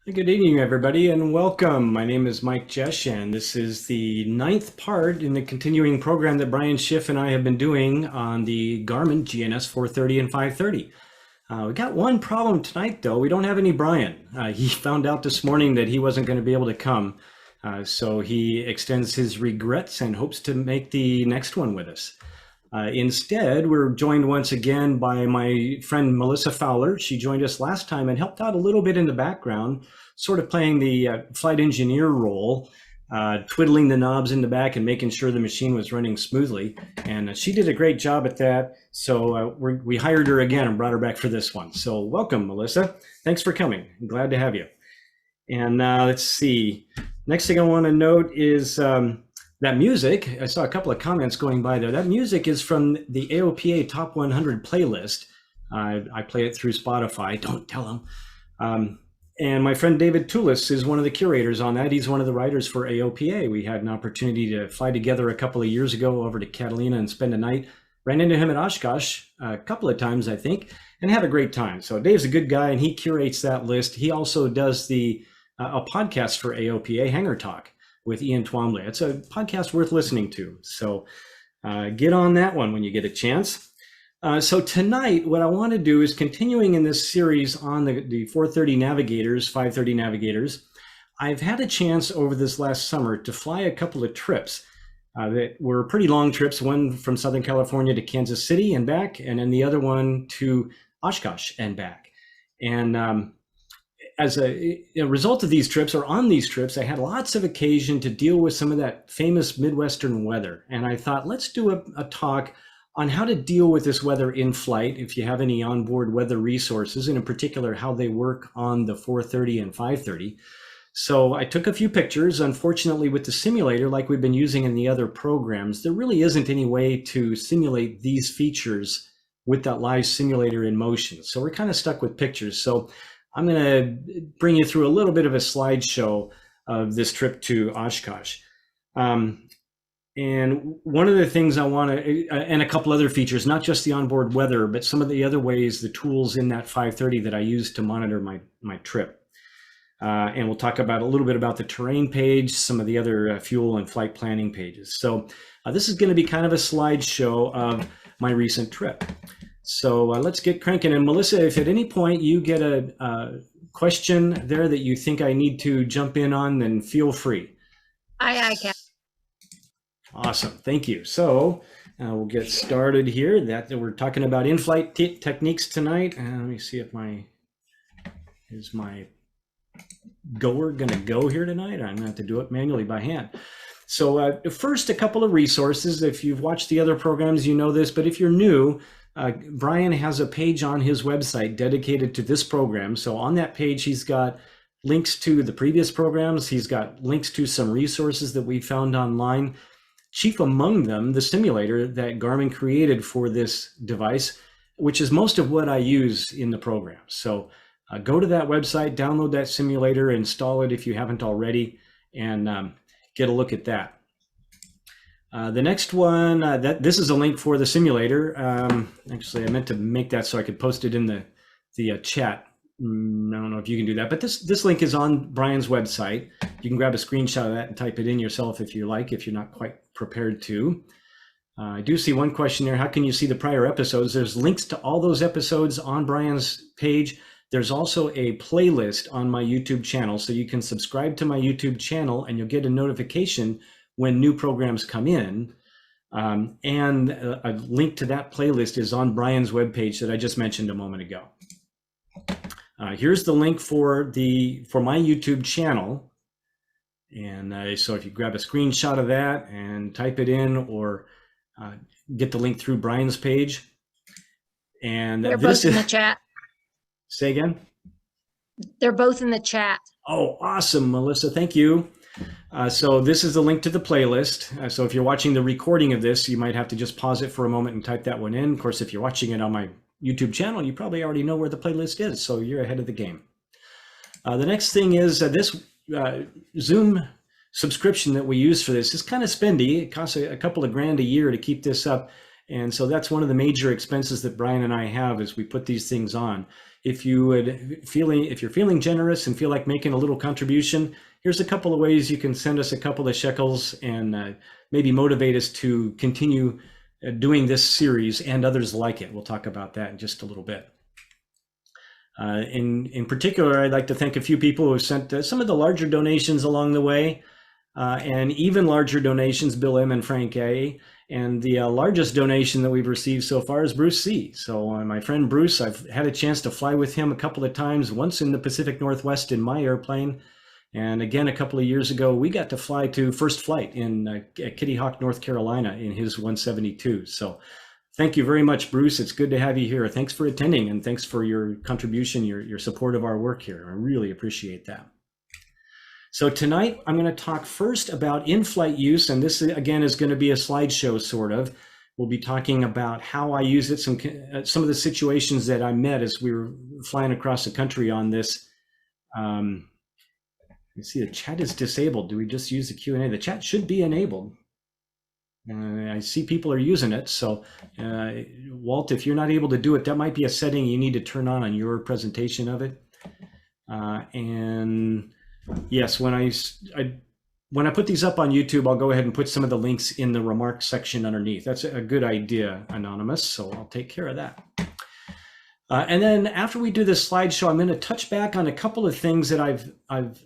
Good evening, everybody, and welcome. My name is Mike Jesh, and this is the ninth part in the continuing program that Brian Schiff and I have been doing on the Garmin GNS 430 and 530. We got one problem tonight, though. We don't have any Brian. He found out this morning that he wasn't going to be able to come, so he extends his regrets and hopes to make the next one with us. Instead, we're joined once again by my friend Melissa Fowler. She joined us last time and helped out a little bit in the background, sort of playing the flight engineer role, twiddling the knobs in the back and making sure the machine was running smoothly. And she did a great job at that. So we hired her again and brought her back for this one. So welcome, Melissa. Thanks for coming. I'm glad to have you. And let's see. Next thing I want to note is that music. I saw a couple of comments going by there. That music is from the AOPA Top 100 playlist. I play it through Spotify. Don't tell them. And my friend David Toulis is one of the curators on that. He's one of the writers for AOPA. We had an opportunity to fly together a couple of years ago over to Catalina and spend a night. Ran into him at Oshkosh a couple of times, I think, and had a great time. So Dave's a good guy, and he curates that list. He also does a podcast for AOPA, Hangar Talk, with Ian Twombly. It's a podcast worth listening to. So get on that one when you get a chance. So tonight, what I want to do is continuing in this series on the 430 navigators, 530 navigators. I've had a chance over this last summer to fly a couple of trips that were pretty long trips, one from Southern California to Kansas City and back, and then the other one to Oshkosh and back. And as a result of these trips, or on these trips, I had lots of occasion to deal with some of that famous Midwestern weather. And I thought, let's do a talk on how to deal with this weather in flight, if you have any onboard weather resources, and in particular, how they work on the 430 and 530. So I took a few pictures. Unfortunately, with the simulator, like we've been using in the other programs, there really isn't any way to simulate these features with that live simulator in motion. So we're kind of stuck with pictures. So I'm going to bring you through a little bit of a slideshow of this trip to Oshkosh. And one of the things I want to, and a couple other features, not just the onboard weather, but some of the other ways, the tools in that 530 that I use to monitor my trip. And we'll talk about a little bit about the terrain page, some of the other fuel and flight planning pages. So this is going to be kind of a slideshow of my recent trip. So let's get cranking. And Melissa, if at any point you get a question there that you think I need to jump in on, then feel free. Aye, Captain. Awesome, thank you. So we'll get started here. That we're talking about in-flight techniques tonight. Let me see if is my goer gonna go here tonight? I'm gonna have to do it manually by hand. So first, a couple of resources. If you've watched the other programs, you know this, but if you're new, Brian has a page on his website dedicated to this program. So on that page, he's got links to the previous programs. He's got links to some resources that we found online. Chief among them, the simulator that Garmin created for this device, which is most of what I use in the program. So go to that website, download that simulator, install it if you haven't already, and get a look at that. The next one, this is a link for the simulator. Actually, I meant to make that so I could post it in the chat. I don't know if you can do that, but this link is on Brian's website. You can grab a screenshot of that and type it in yourself if you like, if you're not quite prepared to. I do see one question there. How can you see the prior episodes? There's links to all those episodes on Brian's page. There's also a playlist on my YouTube channel, so you can subscribe to my YouTube channel and you'll get a notification when new programs come in. And a link to that playlist is on Brian's webpage that I just mentioned a moment ago. Here's the link for my YouTube channel. And so if you grab a screenshot of that and type it in, or get the link through Brian's page. And they're both in the chat. Say again? They're both in the chat. Oh, awesome, Melissa. Thank you. So this is the link to the playlist. So if you're watching the recording of this, you might have to just pause it for a moment and type that one in. Of course, if you're watching it on my YouTube channel, you probably already know where the playlist is, so you're ahead of the game. The next thing is this Zoom subscription that we use for this is kind of spendy. It costs a couple of grand a year to keep this up. And so that's one of the major expenses that Brian and I have as we put these things on. If you're feeling generous and feel like making a little contribution, here's a couple of ways you can send us a couple of shekels and maybe motivate us to continue doing this series and others like it. We'll talk about that in just a little bit. In particular, I'd like to thank a few people who have sent some of the larger donations along the way, and even larger donations, Bill M. and Frank A. And the largest donation that we've received so far is Bruce C. So my friend Bruce, I've had a chance to fly with him a couple of times, once in the Pacific Northwest in my airplane. And again, a couple of years ago, we got to fly to first flight in Kitty Hawk, North Carolina in his 172. So thank you very much, Bruce. It's good to have you here. Thanks for attending and thanks for your contribution, your support of our work here. I really appreciate that. So tonight, I'm going to talk first about in-flight use, and this again is going to be a slideshow sort of. We'll be talking about how I use it, some of the situations that I met as we were flying across the country on this. You see the chat is disabled. Do we just use the Q&A? The chat should be enabled. I see people are using it. So Walt, if you're not able to do it, that might be a setting you need to turn on your presentation of it. And yes, when I put these up on YouTube, I'll go ahead and put some of the links in the remarks section underneath. That's a good idea, Anonymous, so I'll take care of that. And then after we do this slideshow, I'm going to touch back on a couple of things that I've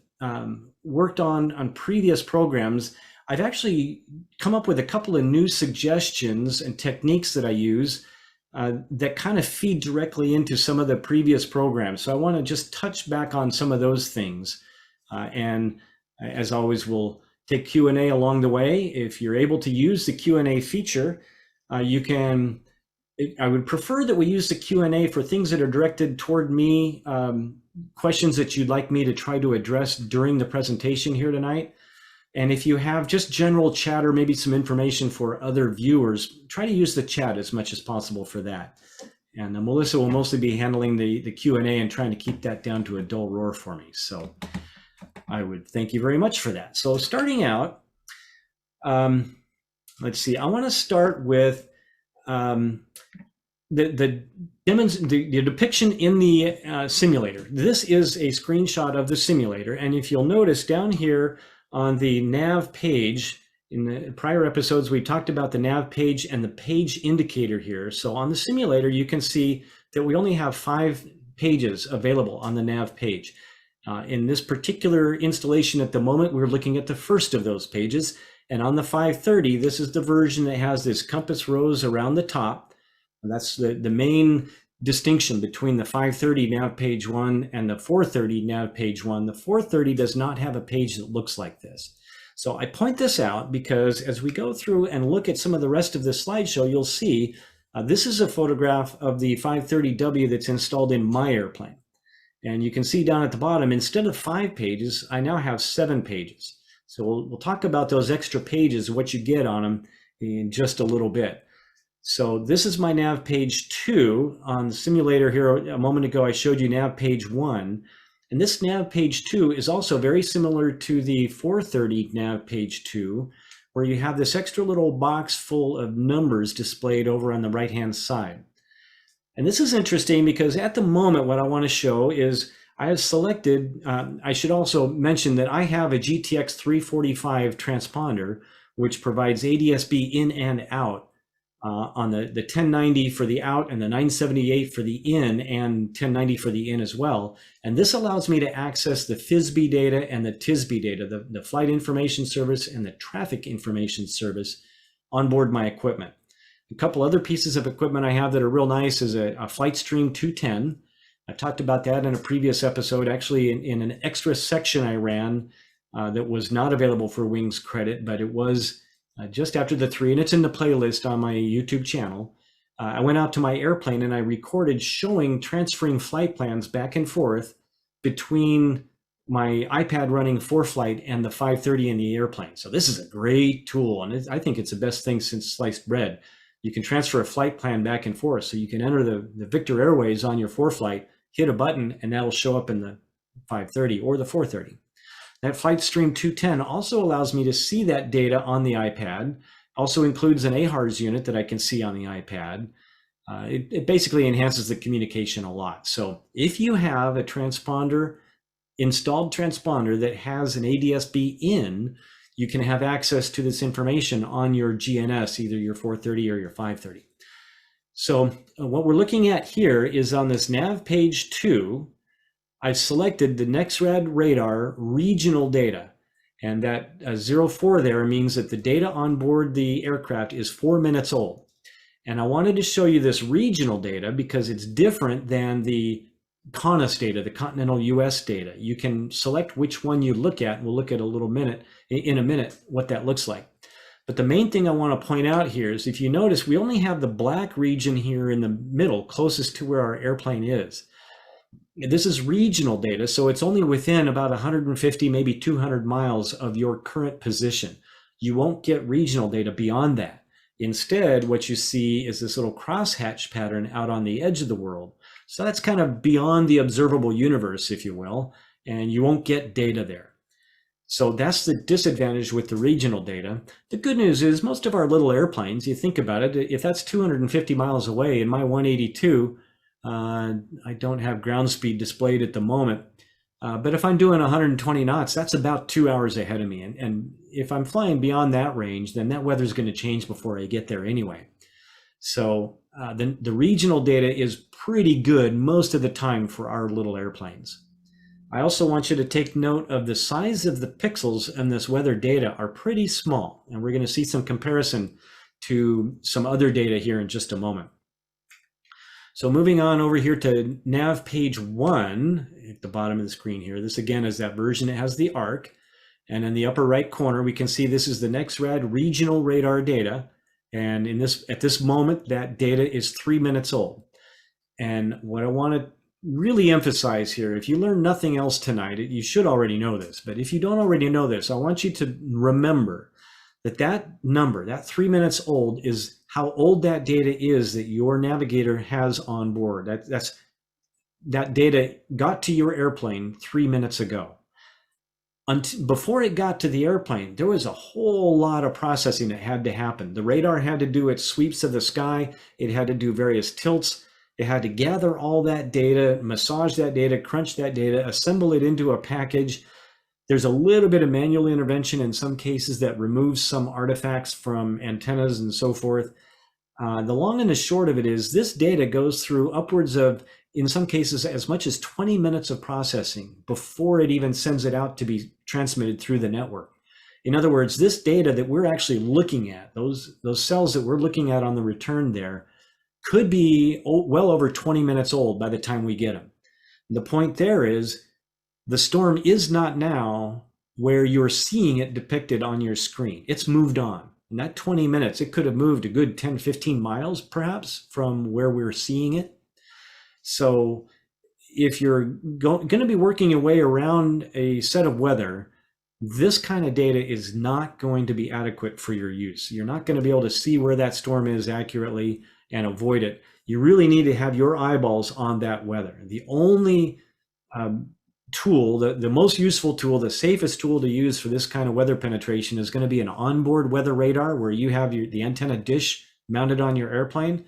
worked on previous programs. I've actually come up with a couple of new suggestions and techniques that I use that kind of feed directly into some of the previous programs. So I want to just touch back on some of those things. And as always, we'll take Q&A along the way. If you're able to use the Q&A feature, you can. I would prefer that we use the Q&A for things that are directed toward me, questions that you'd like me to try to address during the presentation here tonight. And if you have just general chat or maybe some information for other viewers, try to use the chat as much as possible for that. And Melissa will mostly be handling the Q&A and trying to keep that down to a dull roar for me. So I would thank you very much for that. So starting out, let's see, I want to start with the depiction in the simulator. This is a screenshot of the simulator. And if you'll notice down here on the nav page, in the prior episodes, we talked about the nav page and the page indicator here. So on the simulator, you can see that we only have 5 pages available on the nav page. In this particular installation at the moment, we're looking at the first of those pages. And on the 530, this is the version that has this compass rose around the top. And that's the main distinction between the 530 nav page 1 and the 430 nav page 1. The 430 does not have a page that looks like this. So I point this out because as we go through and look at some of the rest of this slideshow, you'll see this is a photograph of the 530W that's installed in my airplane. And you can see down at the bottom, instead of 5 pages, I now have 7 pages. So we'll talk about those extra pages, what you get on them in just a little bit. So this is my nav page 2 on the simulator here. A moment ago, I showed you nav page 1. And this nav page 2 is also very similar to the 430 nav page 2, where you have this extra little box full of numbers displayed over on the right-hand side. And this is interesting because at the moment, what I want to show is I have selected, I should also mention that I have a GTX 345 transponder, which provides ADS-B in and out on the 1090 for the out and the 978 for the in and 1090 for the in as well. And this allows me to access the FISB data and the TISB data, the Flight Information Service and the Traffic Information Service on board my equipment. A couple other pieces of equipment I have that are real nice is a FlightStream 210. I talked about that in a previous episode, actually in an extra section I ran that was not available for Wings credit, but it was just after the 3, and it's in the playlist on my YouTube channel. I went out to my airplane and I recorded showing transferring flight plans back and forth between my iPad running 4Flight and the 530 in the airplane. So this is a great tool, and I think it's the best thing since sliced bread. You can transfer a flight plan back and forth. So you can enter the Victor Airways on your 4Flight, hit a button, and that'll show up in the 530 or the 430. That FlightStream 210 also allows me to see that data on the iPad Also includes an AHRS unit that I can see on the iPad. It basically enhances the communication a lot. So if you have a installed transponder that has an ADS-B in, you can have access to this information on your GNS, either your 430 or your 530. So what we're looking at here is on this nav page 2, I've selected the NexRad radar regional data. And that 04 there means that the data on board the aircraft is 4 minutes old. And I wanted to show you this regional data because it's different than the CONUS data, the continental US data. You can select which one you look at. We'll look at in a minute what that looks like. But the main thing I want to point out here is if you notice, we only have the black region here in the middle, closest to where our airplane is. This is regional data, so it's only within about 150, maybe 200 miles of your current position. You won't get regional data beyond that. Instead, what you see is this little crosshatch pattern out on the edge of the world. So that's kind of beyond the observable universe, if you will, and you won't get data there. So that's the disadvantage with the regional data. The good news is most of our little airplanes, you think about it, if that's 250 miles away in my 182, I don't have ground speed displayed at the moment, but if I'm doing 120 knots, that's about 2 hours ahead of me. And if I'm flying beyond that range, then that weather's going to change before I get there anyway. So the regional data is pretty good most of the time for our little airplanes. I also want you to take note of the size of the pixels in this weather data are pretty small. And we're going to see some comparison to some other data here in just a moment. So moving on over here to nav page 1 at the bottom of the screen here. This again is that version that has the arc. And in the upper right corner, we can see this is the NexRad regional radar data. And at this moment, that data is 3 minutes old. And what I want to really emphasize here, if you learn nothing else tonight, you should already know this. But if you don't already know this, I want you to remember that number, that 3 minutes old, is how old that data is that your navigator has on board. That data got to your airplane 3 minutes ago. Before it got to the airplane, there was a whole lot of processing that had to happen. The radar had to do its sweeps of the sky. It had to do various tilts. It had to gather all that data, massage that data, crunch that data, assemble it into a package. There's a little bit of manual intervention in some cases that removes some artifacts from antennas and so forth. The long and the short of it is this data goes through upwards of, in some cases, as much as 20 minutes of processing before it even sends it out to be transmitted through the network. In other words, this data that we're actually looking at, those cells that we're looking at on the return there, could be well over 20 minutes old by the time we get them. The point there is the storm is not now where you're seeing it depicted on your screen. It's moved on. In that 20 minutes, it could have moved a good 10, 15 miles perhaps from where we're seeing it. So if you're going to be working your way around a set of weather, this kind of data is not going to be adequate for your use. You're not going to be able to see where that storm is accurately and avoid it. You really need to have your eyeballs on that weather. The only tool, the most useful tool, the safest tool to use for this kind of weather penetration is going to be an onboard weather radar where you have the antenna dish mounted on your airplane.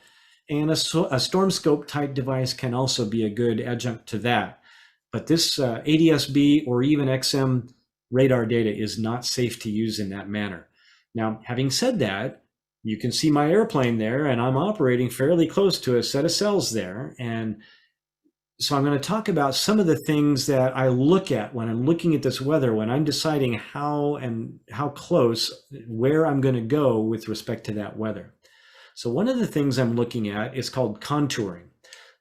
And a storm scope type device can also be a good adjunct to that. But this ADS-B or even XM radar data is not safe to use in that manner. Now, having said that, you can see my airplane there, and I'm operating fairly close to a set of cells there. And so I'm going to talk about some of the things that I look at when I'm looking at this weather, when I'm deciding how close, where I'm going to go with respect to that weather. So one of the things I'm looking at is called contouring.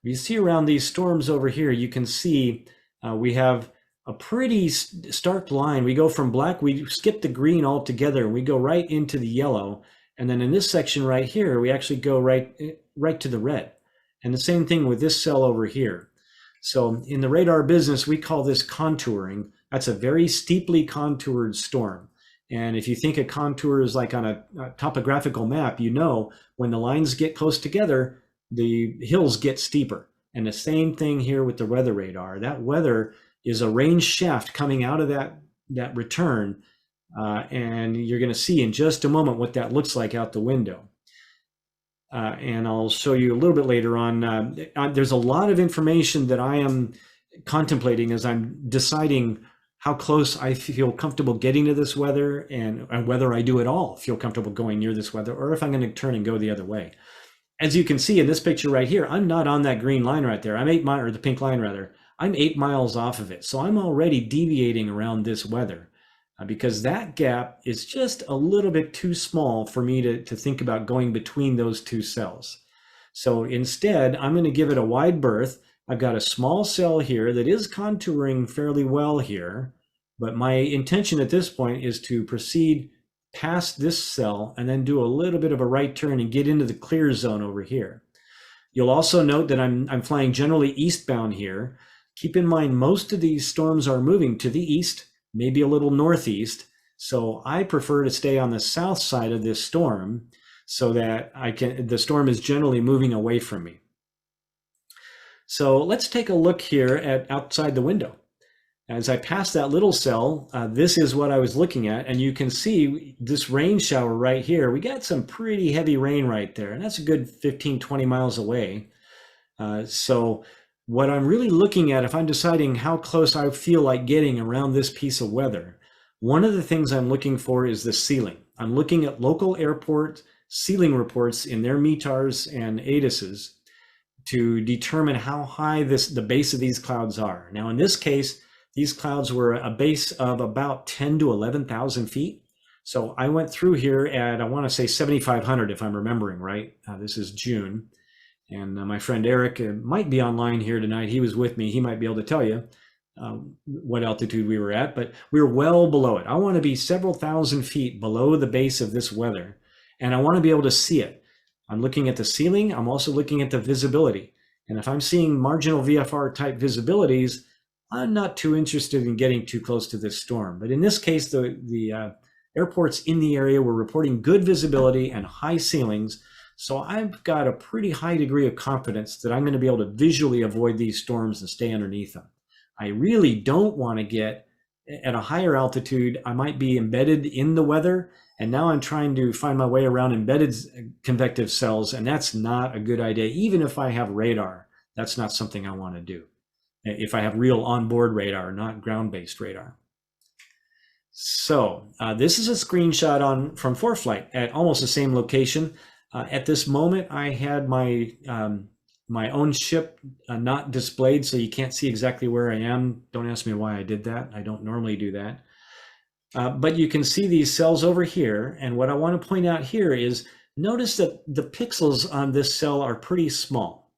You see around these storms over here, you can see we have a pretty stark line. We go from black, we skip the green altogether, and we go right into the yellow. And then in this section right here, we actually go right to the red. And the same thing with this cell over here. So in the radar business, we call this contouring. That's a very steeply contoured storm. And if you think a contour is like on a topographical map, you know when the lines get close together, the hills get steeper. And the same thing here with the weather radar. That weather is a range shaft coming out of that return And you're going to see in just a moment what that looks like out the window. And I'll show you a little bit later on. There's a lot of information that I am contemplating as I'm deciding how close I feel comfortable getting to this weather, and whether I do at all feel comfortable going near this weather, or if I'm going to turn and go the other way. As you can see in this picture right here, I'm not on that green line right there. I'm 8 miles, or the pink line rather. I'm 8 miles off of it. So I'm already deviating around this weather because that gap is just a little bit too small for me to think about going between those two cells. So instead, I'm going to give it a wide berth. I've got a small cell here that is contouring fairly well here, but my intention at this point is to proceed past this cell and then do a little bit of a right turn and get into the clear zone over here. You'll also note that I'm flying generally eastbound here. Keep in mind, most of these storms are moving to the east, maybe a little northeast. So I prefer to stay on the south side of this storm so that the storm is generally moving away from me. So let's take a look here at outside the window. As I pass that little cell, this is what I was looking at, and you can see this rain shower right here. We got some pretty heavy rain right there, and that's a good 15, 20 miles away. So what I'm really looking at, if I'm deciding how close I feel like getting around this piece of weather, one of the things I'm looking for is the ceiling. I'm looking at local airport ceiling reports in their METARs and ATISs to determine how high the base of these clouds are. Now, in this case, these clouds were a base of about 10 to 11,000 feet. So I went through here at, I want to say 7,500 if I'm remembering right. This is June. And my friend Eric might be online here tonight. He was with me. He might be able to tell you what altitude we were at, but we were well below it. I want to be several thousand feet below the base of this weather, and I want to be able to see it. I'm looking at the ceiling. I'm also looking at the visibility. And if I'm seeing marginal VFR type visibilities, I'm not too interested in getting too close to this storm. But in this case, the airports in the area were reporting good visibility and high ceilings. So I've got a pretty high degree of confidence that I'm going to be able to visually avoid these storms and stay underneath them. I really don't want to get at a higher altitude. I might be embedded in the weather, and now I'm trying to find my way around embedded convective cells, and that's not a good idea. Even if I have radar, that's not something I want to do. If I have real onboard radar, not ground-based radar. So this is a screenshot from ForeFlight at almost the same location. At this moment, I had my my own ship not displayed, so you can't see exactly where I am. Don't ask me why I did that. I don't normally do that. But you can see these cells over here. And what I want to point out here is, notice that the pixels on this cell are pretty small.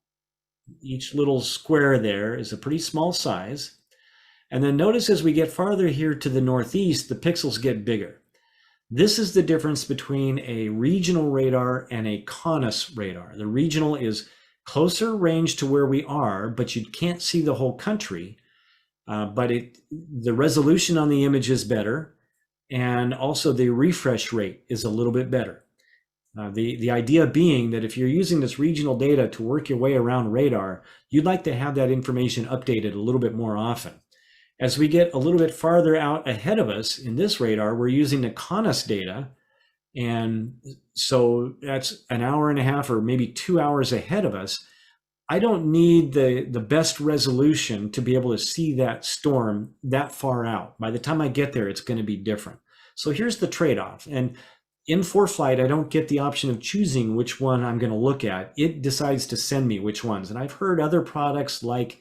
Each little square there is a pretty small size. And then notice as we get farther here to the northeast, the pixels get bigger. This is the difference between a regional radar and a CONUS radar. The regional is closer range to where we are, but you can't see the whole country. But the resolution on the image is better, and also the refresh rate is a little bit better. The idea being that if you're using this regional data to work your way around radar, you'd like to have that information updated a little bit more often. As we get a little bit farther out ahead of us in this radar, we're using the CONUS data. And so that's an hour and a half or maybe 2 hours ahead of us. I don't need the best resolution to be able to see that storm that far out. By the time I get there, it's going to be different. So here's the trade-off. And in ForeFlight, I don't get the option of choosing which one I'm going to look at. It decides to send me which ones. And I've heard other products like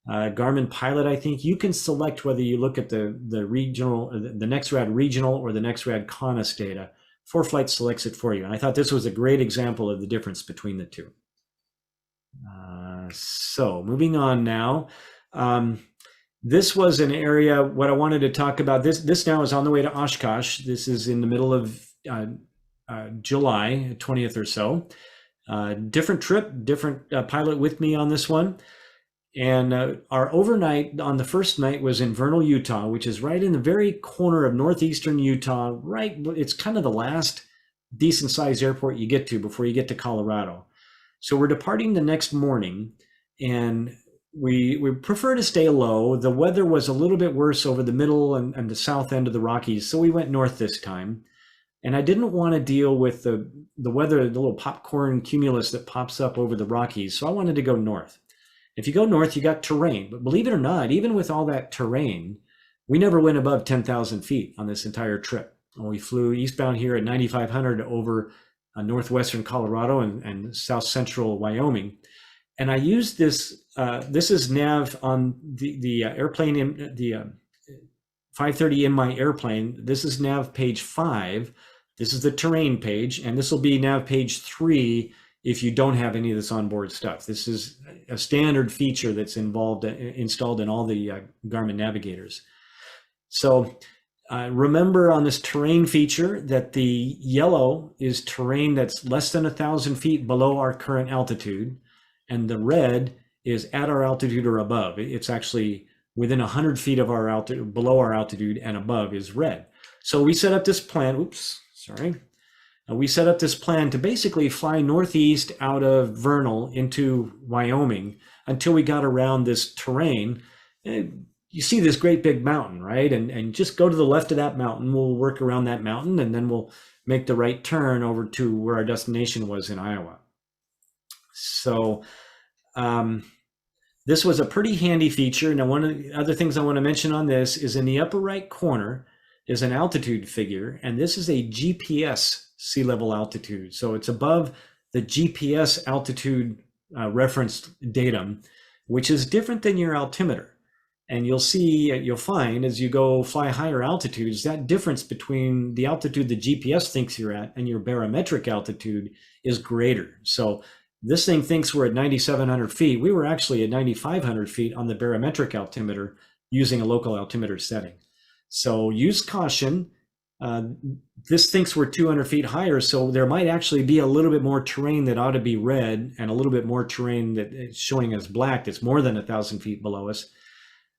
Garmin Pilot, I think you can select whether you look at the regional, the NexRad regional or the NexRad CONUS data. ForeFlight selects it for you. And I thought this was a great example of the difference between the two. So moving on now. This was an area, what I wanted to talk about, this now is on the way to Oshkosh. This is in the middle of July 20th or so. Different trip, different pilot with me on this one. And our overnight on the first night was in Vernal, Utah, which is right in the very corner of northeastern Utah. Right, it's kind of the last decent sized airport you get to before you get to Colorado. So we're departing the next morning, and we prefer to stay low. The weather was a little bit worse over the middle and the south end of the Rockies, so we went north this time. And I didn't want to deal with the weather, the little popcorn cumulus that pops up over the Rockies, so I wanted to go north. If you go north, you got terrain. But believe it or not, even with all that terrain, we never went above 10,000 feet on this entire trip. We flew eastbound here at 9,500 over northwestern Colorado and south central Wyoming. And I used this, this is nav on the airplane, in the 530 in my airplane. This is nav page 5. This is the terrain page, and this will be nav page 3 if you don't have any of this onboard stuff. This is a standard feature that's installed in all the Garmin navigators. So remember on this terrain feature that the yellow is terrain that's less than 1,000 feet below our current altitude, and the red is at our altitude or above. It's actually within 100 feet of our altitude, below our altitude, and above is red. So we set up this plan, we set up this plan to basically fly northeast out of Vernal into Wyoming until we got around this terrain. You see this great big mountain, right? And just go to the left of that mountain. We'll work around that mountain, and then we'll make the right turn over to where our destination was in Iowa. So this was a pretty handy feature. Now, one of the other things I want to mention on this is in the upper right corner is an altitude figure, and this is a GPS sea level altitude. So it's above the GPS altitude reference datum, which is different than your altimeter. And you'll find as you go fly higher altitudes, that difference between the altitude the GPS thinks you're at and your barometric altitude is greater. So this thing thinks we're at 9,700 feet. We were actually at 9,500 feet on the barometric altimeter using a local altimeter setting. So use caution. This thinks we're 200 feet higher, so there might actually be a little bit more terrain that ought to be red and a little bit more terrain that is showing as black that's more than 1,000 feet below us.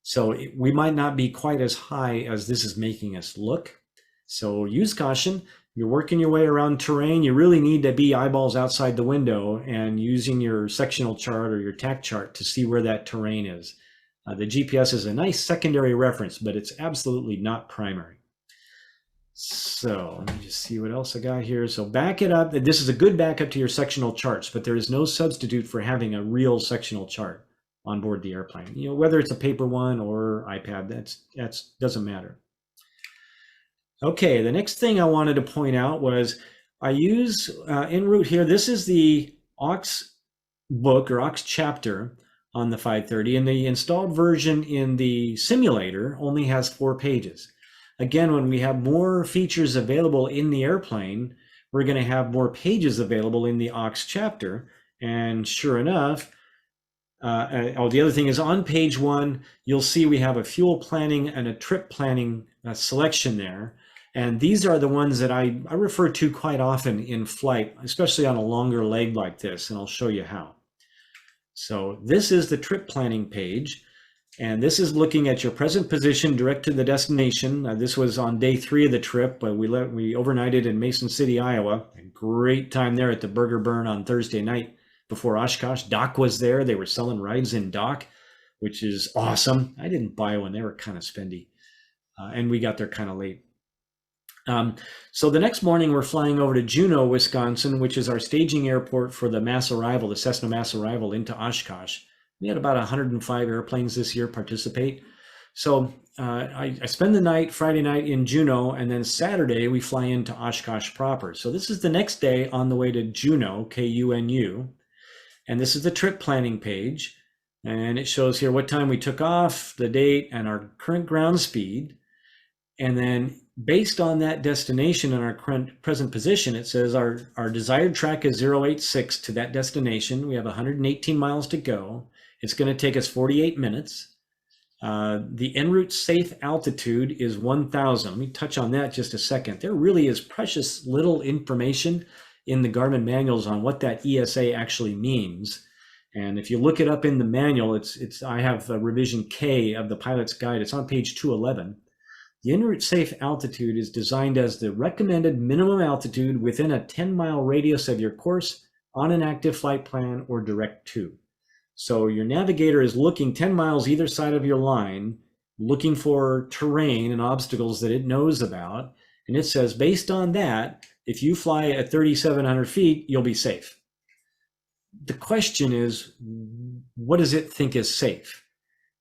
So we might not be quite as high as this is making us look. So use caution. You're working your way around terrain. You really need to be eyeballs outside the window and using your sectional chart or your TAC chart to see where that terrain is. The GPS is a nice secondary reference, but it's absolutely not primary. So let me just see what else I got here. So back it up. This is a good backup to your sectional charts, but there is no substitute for having a real sectional chart on board the airplane. You know, whether it's a paper one or iPad, that's doesn't matter. Okay, the next thing I wanted to point out was I use en route here. This is the aux book or aux chapter on the 530, and the installed version in the simulator only has 4 pages. Again, when we have more features available in the airplane, we're going to have more pages available in the aux chapter. And sure enough, the other thing is on page 1, you'll see we have a fuel planning and a trip planning selection there. And these are the ones that I refer to quite often in flight, especially on a longer leg like this, and I'll show you how. So this is the trip planning page, and this is looking at your present position direct to the destination. This was on day 3 of the trip, but we overnighted in Mason City, Iowa. A great time there at the Burger Burn on Thursday night before Oshkosh. Doc was there. They were selling rides in Doc, which is awesome. I didn't buy one. They were kind of spendy, and we got there kind of late. So the next morning we're flying over to Juneau, Wisconsin, which is our staging airport for the mass arrival, the Cessna mass arrival into Oshkosh. We had about 105 airplanes this year participate. So I spend the night, Friday night in Juneau, and then Saturday we fly into Oshkosh proper. So this is the next day on the way to Juneau, K-U-N-U. And this is the trip planning page. And it shows here what time we took off, the date, and our current ground speed. And then based on that destination and our current present position, it says our desired track is 086 to that destination. We have 118 miles to go. It's going to take us 48 minutes. The en route safe altitude is 1,000. Let me touch on that just a second. There really is precious little information in the Garmin manuals on what that ESA actually means. And if you look it up in the manual, I have a revision K of the pilot's guide. It's on page 211. The en route safe altitude is designed as the recommended minimum altitude within a 10-mile radius of your course on an active flight plan or direct to. So your navigator is looking 10 miles either side of your line, looking for terrain and obstacles that it knows about. And it says, based on that, if you fly at 3,700 feet, you'll be safe. The question is, what does it think is safe?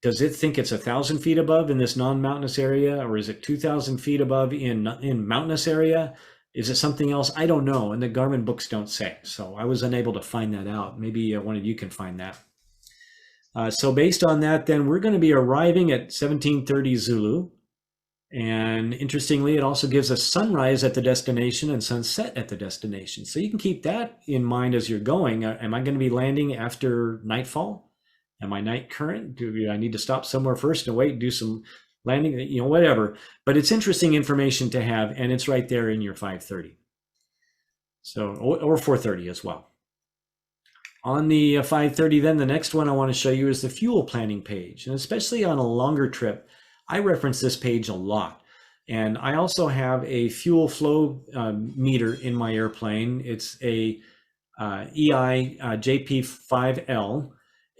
Does it think it's 1,000 feet above in this non-mountainous area, or is it 2,000 feet above in mountainous area? Is it something else? I don't know, and the Garmin books don't say. So I was unable to find that out. Maybe one of you can find that. So based on that, then we're going to be arriving at 1730 Zulu. And interestingly, it also gives us sunrise at the destination and sunset at the destination. So you can keep that in mind as you're going. Am I going to be landing after nightfall? Am I night current? Do I need to stop somewhere first and wait, do some landing, whatever. But it's interesting information to have, and it's right there in your 530. So, or 430 as well. On the 530, then the next one I want to show you is the fuel planning page. And especially on a longer trip, I reference this page a lot. And I also have a fuel flow meter in my airplane. It's a EI JP5L.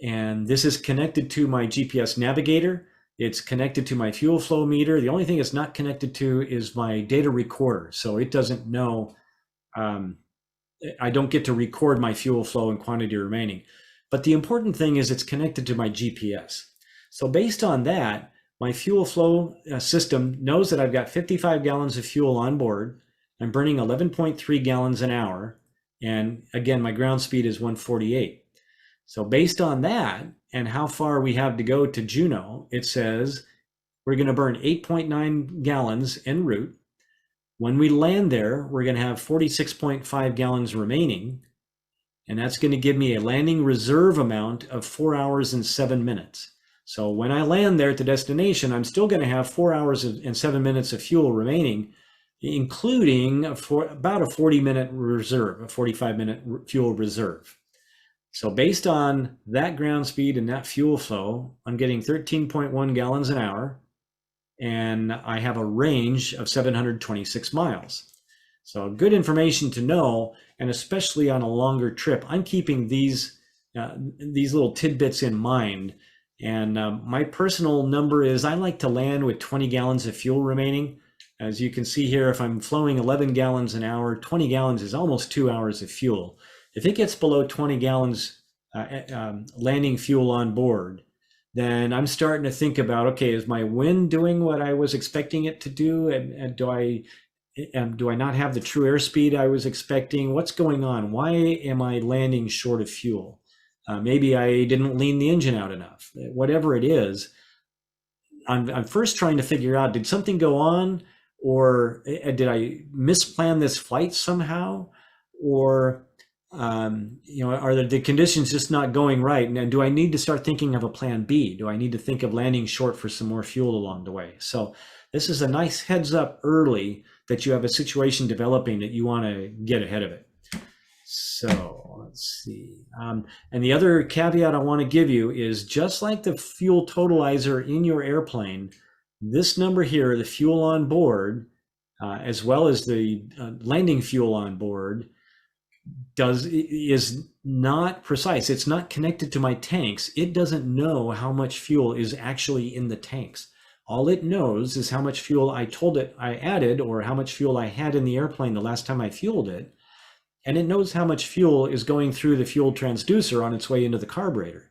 And this is connected to my GPS navigator. It's connected to my fuel flow meter. The only thing it's not connected to is my data recorder. So it doesn't know, I don't get to record my fuel flow and quantity remaining. But the important thing is it's connected to my GPS. So based on that, my fuel flow system knows that I've got 55 gallons of fuel on board. I'm burning 11.3 gallons an hour. And again, my ground speed is 148. So based on that and how far we have to go to Juneau, it says we're going to burn 8.9 gallons en route. When we land there, we're going to have 46.5 gallons remaining. And that's going to give me a landing reserve amount of 4 hours and 7 minutes. So when I land there at the destination, I'm still going to have 4 hours and 7 minutes of fuel remaining, including about a 40-minute reserve, a 45-minute fuel reserve. So based on that ground speed and that fuel flow, I'm getting 13.1 gallons an hour, and I have a range of 726 miles. So good information to know, and especially on a longer trip, I'm keeping these little tidbits in mind. And my personal number is I like to land with 20 gallons of fuel remaining. As you can see here, if I'm flowing 11 gallons an hour, 20 gallons is almost 2 hours of fuel. If it gets below 20 gallons landing fuel on board, then I'm starting to think about, okay, is my wind doing what I was expecting it to do? And do I not have the true airspeed I was expecting? What's going on? Why am I landing short of fuel? Maybe I didn't lean the engine out enough. Whatever it is, I'm first trying to figure out, did something go on? Or did I misplan this flight somehow? Or are the conditions just not going right? And do I need to start thinking of a plan B? Do I need to think of landing short for some more fuel along the way? So this is a nice heads up early that you have a situation developing that you want to get ahead of it. So let's see. And the other caveat I want to give you is, just like the fuel totalizer in your airplane, this number here, the fuel on board, as well as the landing fuel on board, is not precise. It's not connected to my tanks. It doesn't know how much fuel is actually in the tanks. All it knows is how much fuel I told it I added, or how much fuel I had in the airplane the last time I fueled it. And it knows how much fuel is going through the fuel transducer on its way into the carburetor.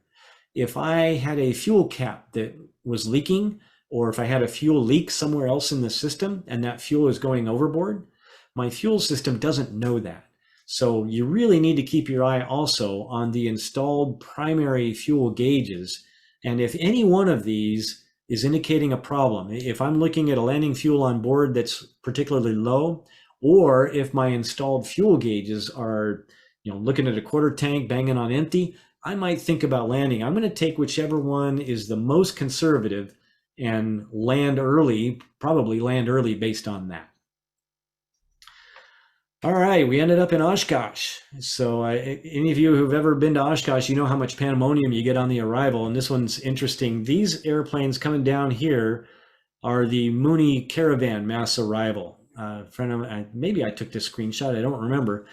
If I had a fuel cap that was leaking, or if I had a fuel leak somewhere else in the system and that fuel is going overboard, my fuel system doesn't know that. So you really need to keep your eye also on the installed primary fuel gauges. And if any one of these is indicating a problem, if I'm looking at a landing fuel on board that's particularly low, or if my installed fuel gauges are, looking at a quarter tank banging on empty, I might think about landing. I'm going to take whichever one is the most conservative and land early, probably land early based on that. All right, we ended up in Oshkosh. So any of you who've ever been to Oshkosh, you know how much pandemonium you get on the arrival. And this one's interesting. These airplanes coming down here are the Mooney Caravan mass arrival. Friend of mine, maybe I took this screenshot, I don't remember.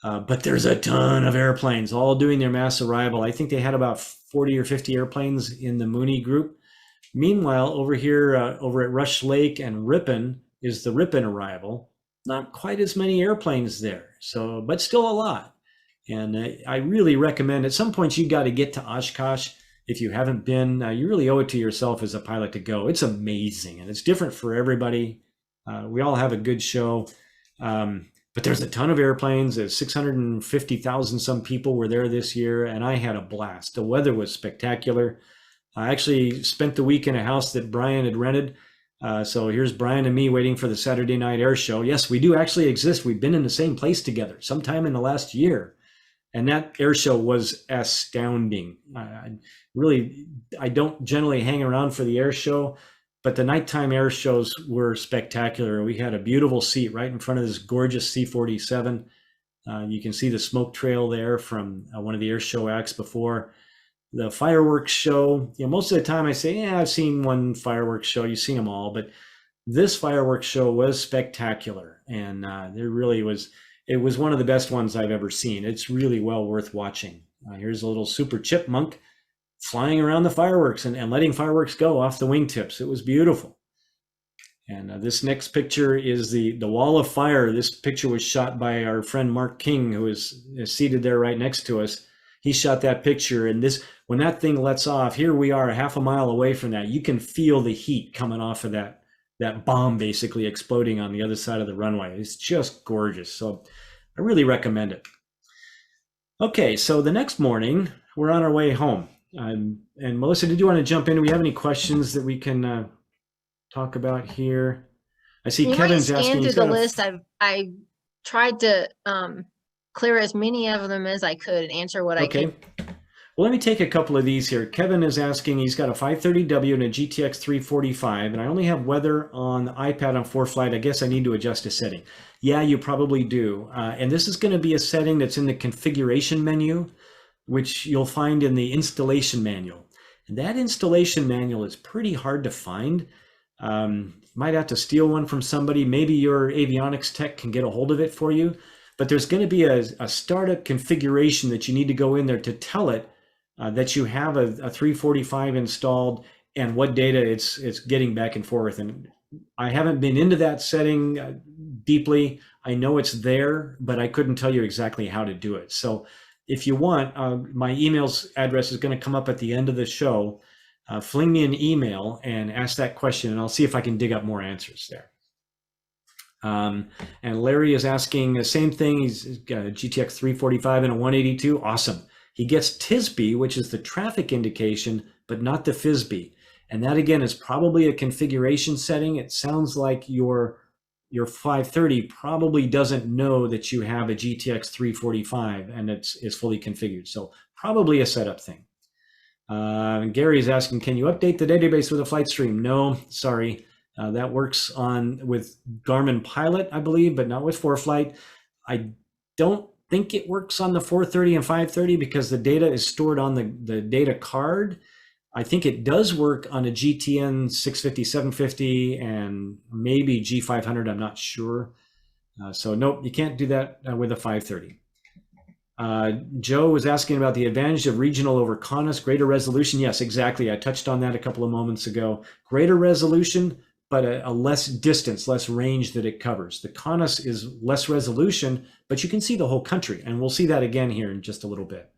But there's a ton of airplanes all doing their mass arrival. I think they had about 40 or 50 airplanes in the Mooney group. Meanwhile, over here, over at Rush Lake and Ripon is the Ripon arrival. Not quite as many airplanes there, so but still a lot. And I really recommend at some point you got to get to Oshkosh. If you haven't been, you really owe it to yourself as a pilot to go. It's amazing, and it's different for everybody. We all have a good show. But there's a ton of airplanes. There's 650,000 some people were there this year, and I had a blast. The weather was spectacular. I actually spent the week in a house that Brian had rented. So here's Brian and me waiting for the Saturday night air show. Yes, we do actually exist. We've been in the same place together sometime in the last year. And that air show was astounding. I don't generally hang around for the air show, but the nighttime air shows were spectacular. We had a beautiful seat right in front of this gorgeous C-47. You can see the smoke trail there from one of the air show acts before. The fireworks show, most of the time I say, yeah, I've seen one fireworks show. You've seen them all, but this fireworks show was spectacular. And there really was, it was one of the best ones I've ever seen. It's really well worth watching. Here's a little super chipmunk flying around the fireworks and letting fireworks go off the wingtips. It was beautiful. And this next picture is the wall of fire. This picture was shot by our friend Mark King, who is seated there right next to us. He shot that picture, and when that thing lets off, here we are half a mile away from that. You can feel the heat coming off of that bomb basically exploding on the other side of the runway. It's just gorgeous. So I really recommend it. Okay, so the next morning, we're on our way home. And Melissa, did you want to jump in? Do we have any questions that we can talk about here? I see Kevin's asking. Through the list. I tried to clear as many of them as I could and answer what I can. Well, let me take a couple of these here. Kevin is asking, he's got a 530W and a GTX 345, and I only have weather on the iPad on ForeFlight. I guess I need to adjust a setting. Yeah, you probably do. And this is going to be a setting that's in the configuration menu, which you'll find in the installation manual. And that installation manual is pretty hard to find. Might have to steal one from somebody. Maybe your avionics tech can get a hold of it for you. But there's going to be a startup configuration that you need to go in there to tell it that you have a 345 installed and what data it's getting back and forth. And I haven't been into that setting deeply. I know it's there, but I couldn't tell you exactly how to do it. So if you want, my email's address is going to come up at the end of the show. Fling me an email and ask that question, and I'll see if I can dig up more answers there. And Larry is asking the same thing. He's got a GTX 345 and a 182. Awesome. He gets TSB, which is the traffic indication, but not the FSB. And that again is probably a configuration setting. It sounds like your 530 probably doesn't know that you have a GTX 345 and it's fully configured. So probably a setup thing. Gary is asking, can you update the database with a flight stream? No, sorry. That works with Garmin Pilot, I believe, but not with ForeFlight. I don't think it works on the 430 and 530 because the data is stored on the data card. I think it does work on a GTN 650, 750, and maybe G500. I'm not sure. So nope, you can't do that with a 530. Joe was asking about the advantage of regional over CONUS, greater resolution. Yes, exactly. I touched on that a couple of moments ago. Greater resolution, but a less distance, less range that it covers. The CONUS is less resolution, but you can see the whole country. And we'll see that again here in just a little bit.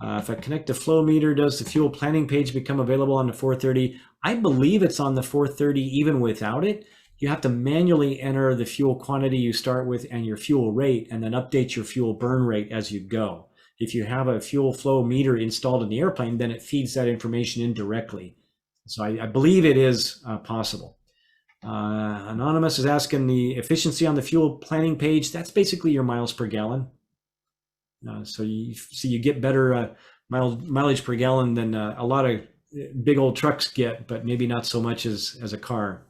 If I connect to flow meter, does the fuel planning page become available on the 430? I believe it's on the 430 even without it. You have to manually enter the fuel quantity you start with and your fuel rate, and then update your fuel burn rate as you go. If you have a fuel flow meter installed in the airplane, then it feeds that information in directly. So I believe it is possible. Anonymous is asking the efficiency on the fuel planning page. That's basically your miles per gallon. So you get better mileage per gallon than a lot of big old trucks get, but maybe not so much as a car.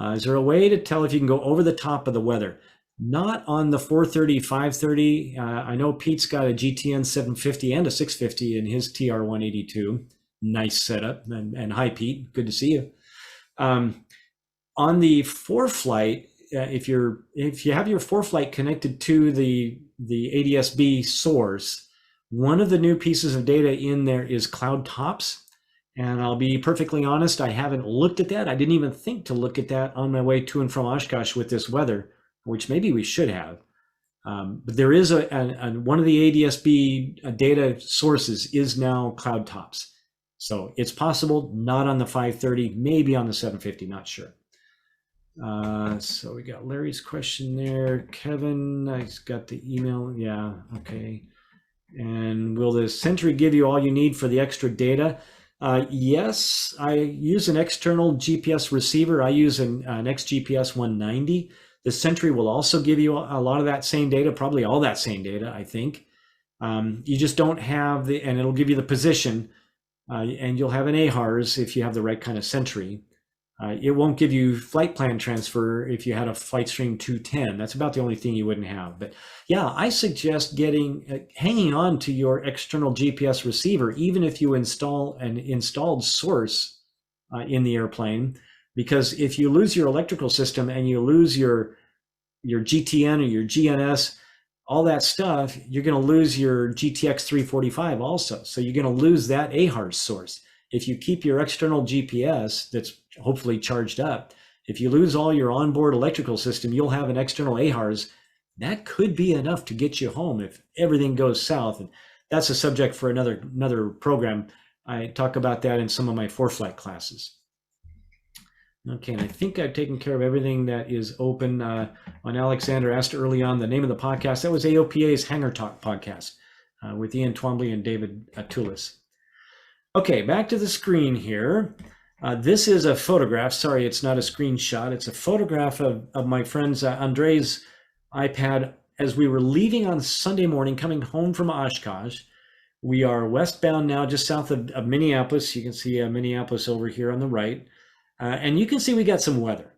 Is there a way to tell if you can go over the top of the weather? Not on the 430, 530. I know Pete's got a GTN 750 and a 650 in his TR 182. Nice setup. And hi, Pete. Good to see you. On the ForeFlight, if you have your ForeFlight connected to the ADS-B source, one of the new pieces of data in there is cloud tops. And I'll be perfectly honest, I haven't looked at that. I didn't even think to look at that on my way to and from Oshkosh with this weather, which maybe we should have. But there is one of the ADS-B data sources is now cloud tops. So it's possible, not on the 530, maybe on the 750, not sure. So we got Larry's question there. Kevin, I've got the email. Yeah, okay. And will the Sentry give you all you need for the extra data? Yes, I use an external GPS receiver. I use an XGPS 190. The Sentry will also give you a lot of that same data, probably all that same data, I think. You just don't have and it'll give you the position, and you'll have an AHRS if you have the right kind of Sentry. It won't give you flight plan transfer if you had a Flightstream 210. That's about the only thing you wouldn't have. But yeah, I suggest hanging on to your external GPS receiver, even if you install an installed source in the airplane, because if you lose your electrical system and you lose your GTN or your GNS, all that stuff, you're going to lose your GTX 345 also. So you're going to lose that AHRS source. If you keep your external GPS that's hopefully charged up, if you lose all your onboard electrical system, you'll have an external AHRS. That could be enough to get you home if everything goes south. And that's a subject for another program. I talk about that in some of my ForeFlight classes. Okay, and I think I've taken care of everything that is open. On Alexander asked early on the name of the podcast. That was AOPA's Hangar Talk podcast with Ian Twombly and David Toulis. Okay, back to the screen here. This is a photograph. Sorry, it's not a screenshot. It's a photograph of my friend's Andre's iPad as we were leaving on Sunday morning, coming home from Oshkosh. We are westbound now, just south of Minneapolis. You can see Minneapolis over here on the right. And you can see we got some weather.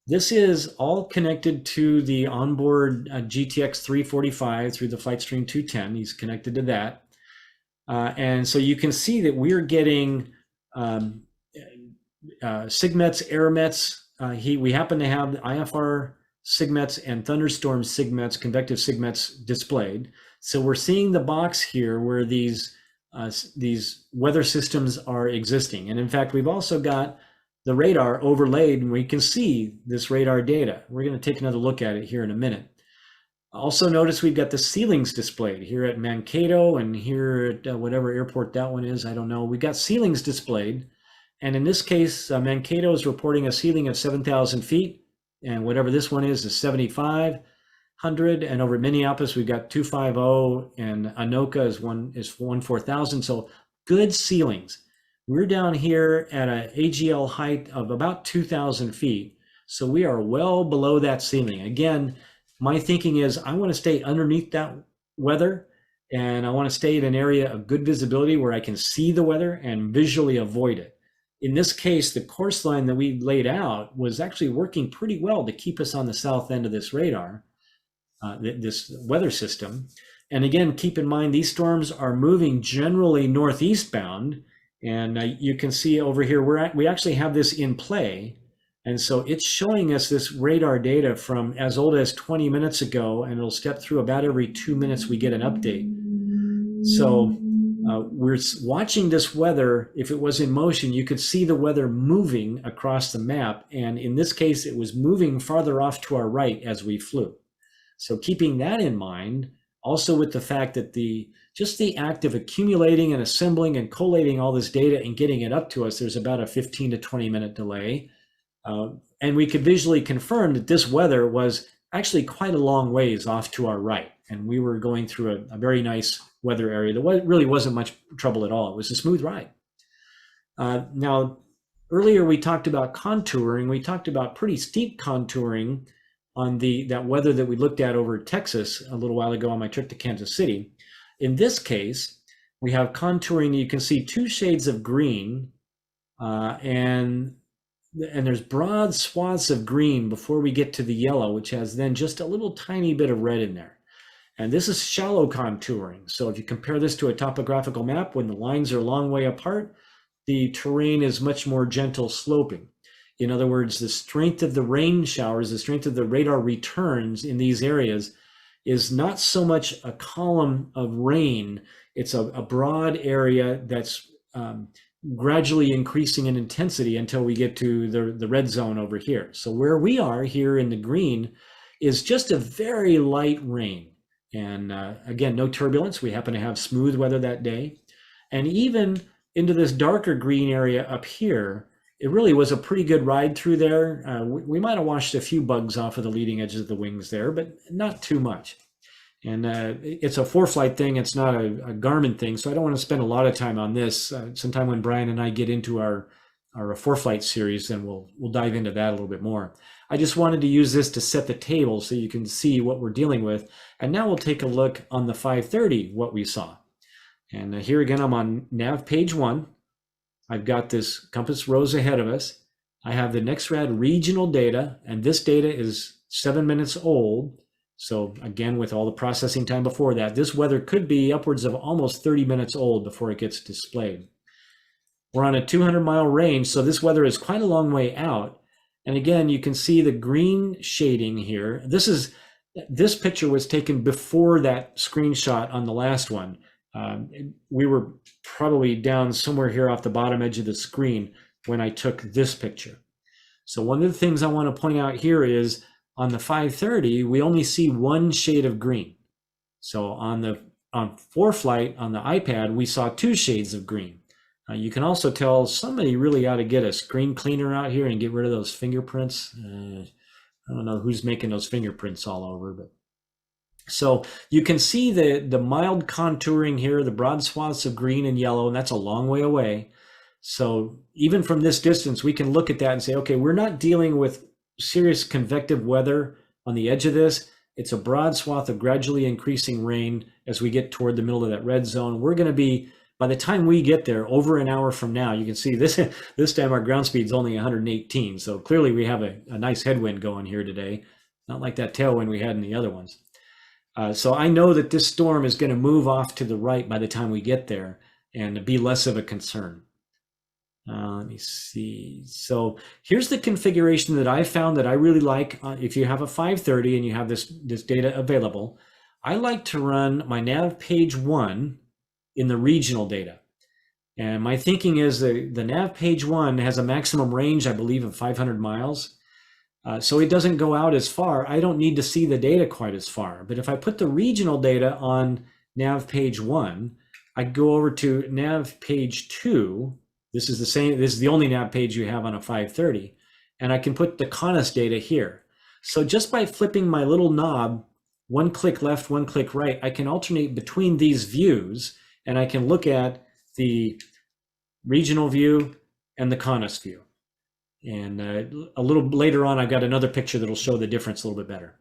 This is all connected to the onboard GTX 345 through the Flightstream 210. He's connected to that. And so you can see that we're getting SIGMETs, AirMets. We happen to have the IFR SIGMETs and thunderstorm SIGMETs, convective SIGMETs displayed. So we're seeing the box here where these weather systems are existing. And in fact, we've also got the radar overlaid, and we can see this radar data. We're going to take another look at it here in a minute. Also notice we've got the ceilings displayed here at Mankato and here at whatever airport that one is, I don't know. We've got ceilings displayed. And in this case, Mankato is reporting a ceiling of 7,000 feet. And whatever this one is 7,500. And over at Minneapolis, we've got 250, and Anoka is 14,000. So good ceilings. We're down here at an AGL height of about 2,000 feet. So we are well below that ceiling. Again, my thinking is I want to stay underneath that weather, and I want to stay in an area of good visibility where I can see the weather and visually avoid it. In this case, the course line that we laid out was actually working pretty well to keep us on the south end of this radar, this weather system. And again, keep in mind, these storms are moving generally northeast bound. And you can see over here, we actually have this in play. And so it's showing us this radar data from as old as 20 minutes ago, and it'll step through about every 2 minutes we get an update. So we're watching this weather. If it was in motion, you could see the weather moving across the map. And in this case, it was moving farther off to our right as we flew. So keeping that in mind, also with the fact that just the act of accumulating and assembling and collating all this data and getting it up to us, there's about a 15 to 20 minute delay. And we could visually confirm that this weather was actually quite a long ways off to our right. And we were going through a very nice weather area. There really wasn't much trouble at all. It was a smooth ride. Now, earlier we talked about contouring. We talked about pretty steep contouring on that weather that we looked at over Texas a little while ago on my trip to Kansas City. In this case, we have contouring. You can see two shades of green, and there's broad swaths of green before we get to the yellow, which has then just a little tiny bit of red in there. And this is shallow contouring. So if you compare this to a topographical map, when the lines are a long way apart, the terrain is much more gentle sloping. In other words, the strength of the rain showers, the strength of the radar returns in these areas is not so much a column of rain, it's a broad area that's gradually increasing in intensity until we get to the red zone over here. So where we are here in the green is just a very light rain. And again, no turbulence. We happen to have smooth weather that day. And even into this darker green area up here, it really was a pretty good ride through there. We might have washed a few bugs off of the leading edges of the wings there, but not too much. And it's a ForeFlight thing. It's not a Garmin thing. So I don't want to spend a lot of time on this. Sometime when Brian and I get into our ForeFlight series, then we'll dive into that a little bit more. I just wanted to use this to set the table so you can see what we're dealing with. And now we'll take a look on the 530, what we saw. And here again, I'm on nav page 1. I've got this compass rose ahead of us. I have the NEXRAD regional data, and this data is 7 minutes old. So again, with all the processing time before that, this weather could be upwards of almost 30 minutes old before it gets displayed. We're on a 200-mile range, so this weather is quite a long way out. And again, you can see the green shading here. This picture was taken before that screenshot on the last one. We were probably down somewhere here off the bottom edge of the screen when I took this picture. So one of the things I want to point out here is on the 530, we only see one shade of green. So on ForeFlight on the iPad, we saw 2 shades of green. You can also tell somebody really ought to get a screen cleaner out here and get rid of those fingerprints. I don't know who's making those fingerprints all over, but so you can see the mild contouring here, the broad swaths of green and yellow, and that's a long way away. So even from this distance, we can look at that and say, okay, we're not dealing with serious convective weather on the edge of this. It's a broad swath of gradually increasing rain as we get toward the middle of that red zone. We're going to be, by the time we get there, over an hour from now, you can see this time our ground speed is only 118. So clearly we have a nice headwind going here today, not like that tailwind we had in the other ones. So I know that this storm is going to move off to the right by the time we get there and be less of a concern. Let me see. So here's the configuration that I found that I really like. If you have a 530 and you have this data available, I like to run my nav page 1 in the regional data. And my thinking is that the nav page 1 has a maximum range, I believe, of 500 miles. So it doesn't go out as far. I don't need to see the data quite as far. But if I put the regional data on nav page 1, I go over to nav page 2. This is the same. This is the only nav page you have on a 530. And I can put the GNS data here. So just by flipping my little knob, 1 click left, 1 click right, I can alternate between these views, and I can look at the regional view and the GNS view. And a little later on, I've got another picture that'll show the difference a little bit better.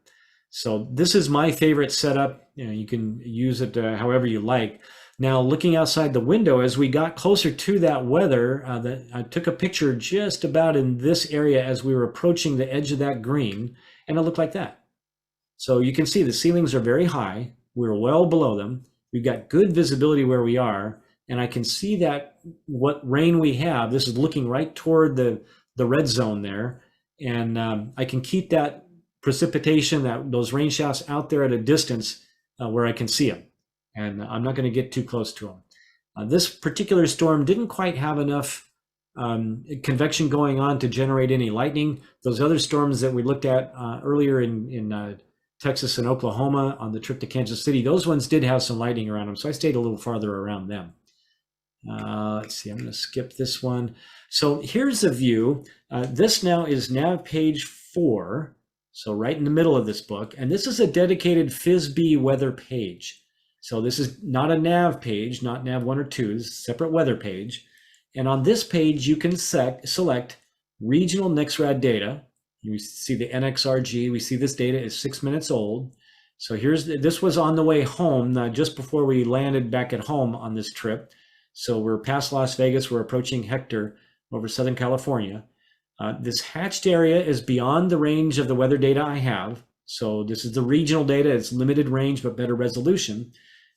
So this is my favorite setup. You can use it however you like. Now, looking outside the window, as we got closer to that weather, I took a picture just about in this area as we were approaching the edge of that green, and it looked like that. So you can see the ceilings are very high. We're well below them. We've got good visibility where we are, and I can see that what rain we have, this is looking right toward the red zone there, and I can keep that precipitation, those rain shafts out there at a distance where I can see them, and I'm not going to get too close to them. This particular storm didn't quite have enough convection going on to generate any lightning. Those other storms that we looked at earlier in Texas and Oklahoma on the trip to Kansas City, those ones did have some lightning around them, so I stayed a little farther around them. Let's see, I'm going to skip this one. So here's a view. This now is nav page 4, so right in the middle of this book, and this is a dedicated FISB weather page. So this is not a nav page, not nav 1 or 2, this is a separate weather page. And on this page, you can select regional NEXRAD data. You see the NXRG. We see this data is 6 minutes old. So this was on the way home, just before we landed back at home on this trip. So we're past Las Vegas, we're approaching Hector over Southern California. This hatched area is beyond the range of the weather data I have. So this is the regional data, it's limited range, but better resolution.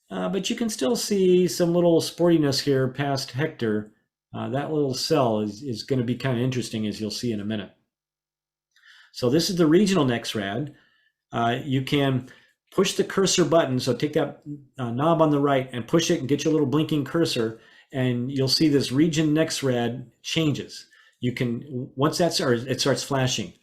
But you can still see some little sportiness here past Hector That little cell is going to be kind of interesting, as you'll see in a minute. So this is the regional NexRad. You can push the cursor button. So take that knob on the right and push it and get your little blinking cursor, and you'll see this region NexRad changes. You can, once that starts, it starts flashing.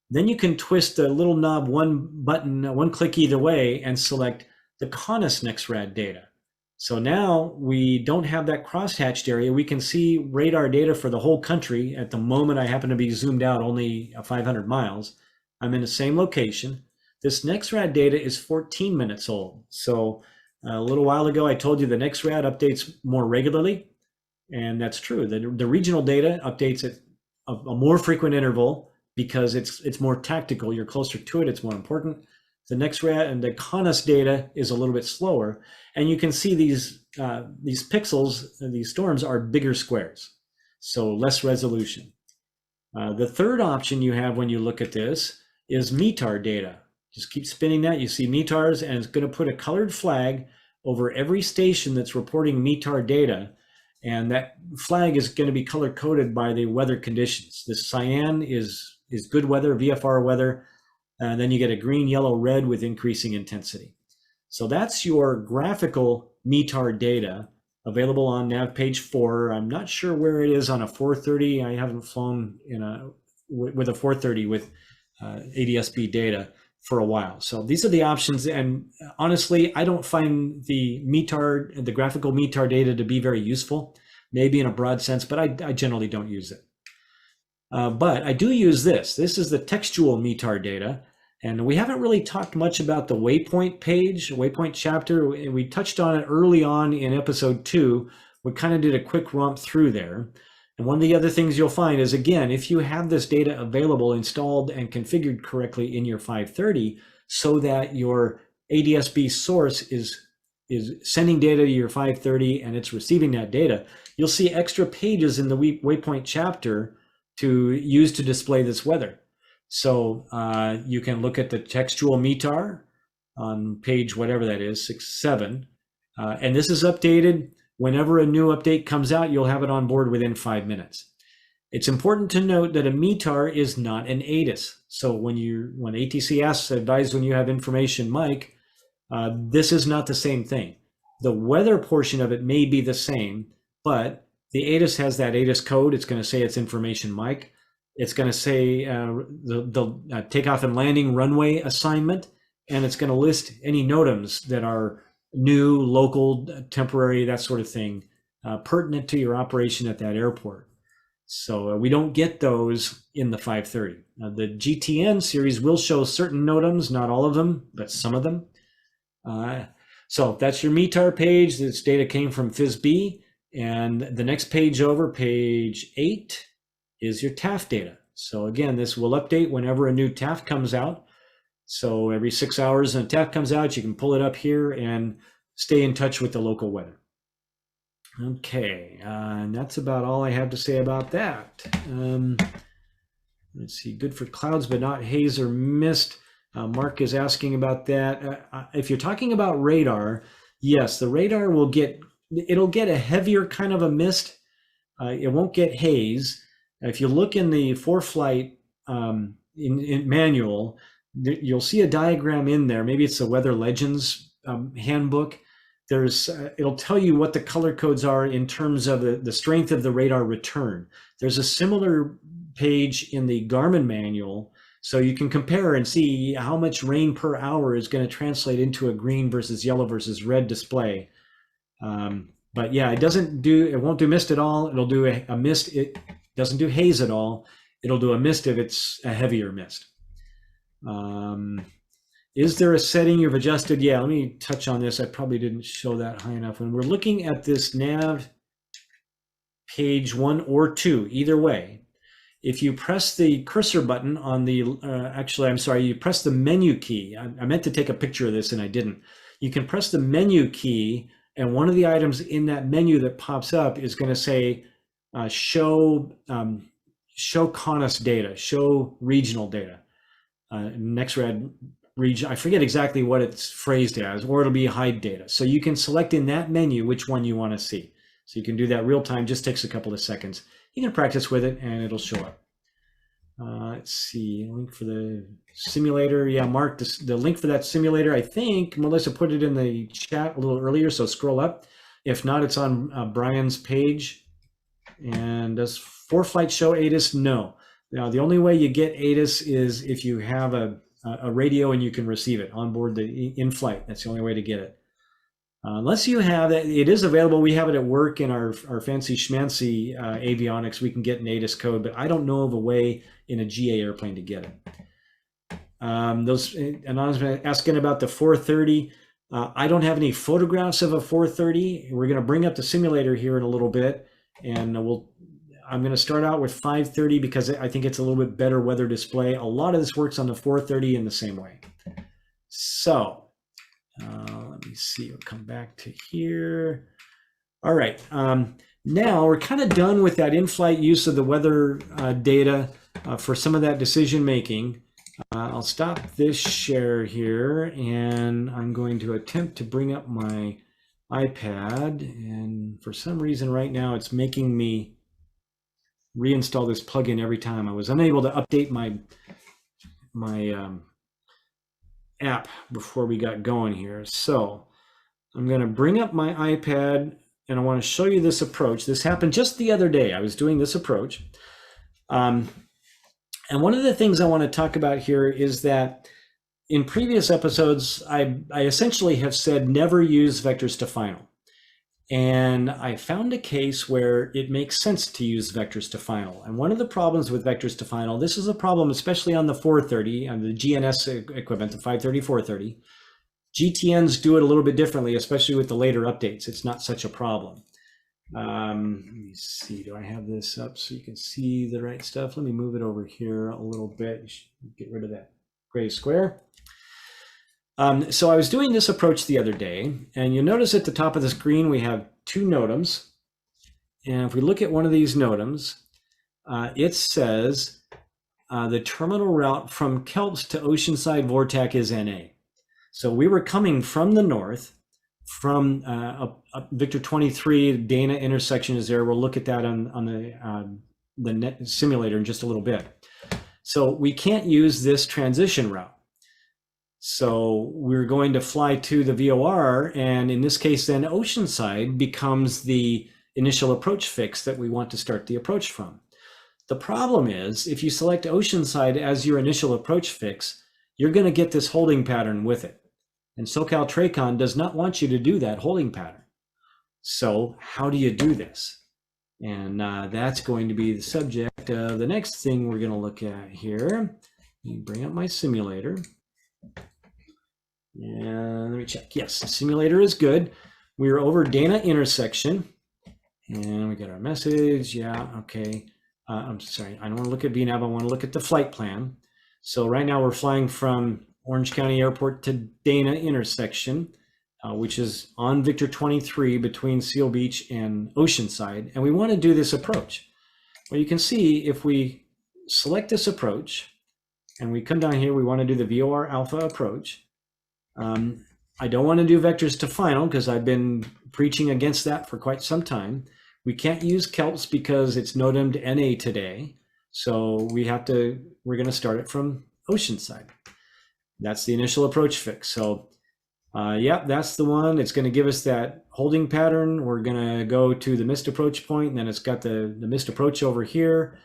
Then you can twist the little knob one click either way and select the GNS NexRad data. So now we don't have that crosshatched area. We can see radar data for the whole country. At the moment, I happen to be zoomed out only 500 miles. I'm in the same location. This NexRad data is 14 minutes old. So a little while ago, I told you the NexRad updates more regularly. And that's true. The regional data updates at a more frequent interval because it's more tactical. You're closer to it. It's more important. The NexRad and the GNS data is a little bit slower. And you can see these pixels, these storms are bigger squares, so less resolution. The third option you have when you look at this is METAR data. Just keep spinning that. You see METARs, and it's going to put a colored flag over every station that's reporting METAR data. And that flag is going to be color coded by the weather conditions. The cyan is good weather, VFR weather. And then you get a green, yellow, red with increasing intensity. So that's your graphical METAR data available on nav page 4. I'm not sure where it is on a 430. I haven't flown with a 430 with ADS-B data for a while. So these are the options. And honestly, I don't find the METAR, the graphical METAR data to be very useful, maybe in a broad sense, but I generally don't use it. But I do use this. This is the textual METAR data. And we haven't really talked much about the waypoint page, waypoint chapter. We touched on it early on in episode 2. We kind of did a quick romp through there. And one of the other things you'll find is, again, if you have this data available, installed and configured correctly in your 530, so that your ADS-B source is sending data to your 530 and it's receiving that data, you'll see extra pages in the waypoint chapter to use to display this weather. So you can look at the textual METAR on page whatever that is, 6-7. And this is updated. Whenever a new update comes out, you'll have it on board within 5 minutes. It's important to note that a METAR is not an ATIS. So when ATC asks, advise when you have information, Mike, this is not the same thing. The weather portion of it may be the same, but the ATIS has that ATIS code. It's going to say it's information, Mike. It's going to say the takeoff and landing runway assignment, and it's going to list any NOTAMs that are new, local, temporary, that sort of thing, pertinent to your operation at that airport. So we don't get those in the 530. The GTN series will show certain NOTAMs, not all of them, but some of them. So that's your METAR page. This data came from FISB. And the next page over, page 8, is your TAF data. So again, this will update whenever a new TAF comes out. So every 6 hours when a TAF comes out, you can pull it up here and stay in touch with the local weather. Okay, and that's about all I have to say about that. Let's see, good for clouds, but not haze or mist. Mark is asking about that. If you're talking about radar, yes, the radar it'll get a heavier kind of a mist. It won't get haze. If you look in the ForeFlight in manual, you'll see a diagram in there. Maybe it's the Weather Legends handbook. It'll tell you what the color codes are in terms of the strength of the radar return. There's a similar page in the Garmin manual, so you can compare and see how much rain per hour is going to translate into a green versus yellow versus red display. But yeah, it won't do mist at all. It'll do a mist. It doesn't do haze at all. It'll do a mist if it's a heavier mist. Is there a setting you've adjusted? Yeah, let me touch on this. I probably didn't show that high enough. When we're looking at this nav page 1 or 2, either way, if you press the cursor button on the, you press the menu key. I meant to take a picture of this and I didn't. You can press the menu key, and one of the items in that menu that pops up is going to say show GNS data, show regional data. NexRad region, I forget exactly what it's phrased as, or it'll be hide data. So you can select in that menu which one you want to see. So you can do that real time, just takes a couple of seconds. You can practice with it and it'll show up. Let's see, link for the simulator. Yeah, Mark, the link for that simulator, I think Melissa put it in the chat a little earlier, so scroll up. If not, it's on Brian's page. And does ForeFlight show ATIS? No. Now, the only way you get ATIS is if you have a radio and you can receive it on board the in-flight. That's the only way to get it. Unless you have it, it is available. We have it at work in our fancy schmancy avionics. We can get an ATIS code, but I don't know of a way in a GA airplane to get it. Those anonymous asking about the 430. I don't have any photographs of a 430. We're going to bring up the simulator here in a little bit, and I'm going to start out with 530 because I think it's a little bit better weather display. A lot of this works on the 430 in the same way. So let me see, we'll come back to here. All right, now we're kind of done with that in-flight use of the weather data for some of that decision making. I'll stop this share here, and I'm going to attempt to bring up my iPad, and for some reason right now it's making me reinstall this plugin every time. I was unable to update my app before we got going here. So I'm going to bring up my iPad and I want to show you this approach. This happened just the other day. I was doing this approach. And one of the things I want to talk about here is that in previous episodes, I essentially have said never use vectors to final. And I found a case where it makes sense to use vectors to final. And one of the problems with vectors to final, this is a problem especially on the 430, on the GNS equipment, the 530, 430. GTNs do it a little bit differently, especially with the later updates. It's not such a problem. Let me see, do I have this up so you can see the right stuff? Let me move it over here a little bit. Get rid of that gray square. So I was doing this approach the other day, and you'll notice at the top of the screen we have two NOTAMs. And if we look at one of these NOTAMs, it says the terminal route from Kelps to Oceanside Vortac is NA. So we were coming from the north, from Victor 23, Dana intersection is there. We'll look at that on the net simulator in just a little bit. So we can't use this transition route. So we're going to fly to the VOR, and in this case then Oceanside becomes the initial approach fix that we want to start the approach from. The problem is if you select Oceanside as your initial approach fix, you're going to get this holding pattern with it. And SoCal Tracon does not want you to do that holding pattern. So how do you do this? And that's going to be the subject of the next thing we're going to look at here. Let me bring up my simulator. And let me check. Yes, the simulator is good. We're over Dana intersection. And we got our message. Yeah, okay. I'm sorry, I don't want to look at VNAV. I want to look at the flight plan. So right now we're flying from Orange County Airport to Dana intersection, which is on Victor 23 between Seal Beach and Oceanside. And we want to do this approach. Well, you can see if we select this approach and we come down here, we want to do the VOR alpha approach. I don't want to do vectors to final because I've been preaching against that for quite some time. We can't use Kelps because it's NOTAM'd NA today. So we're going to start it from Oceanside. That's the initial approach fix. So yeah, that's the one. It's going to give us that holding pattern. We're going to go to the missed approach point, and then it's got the missed approach over here.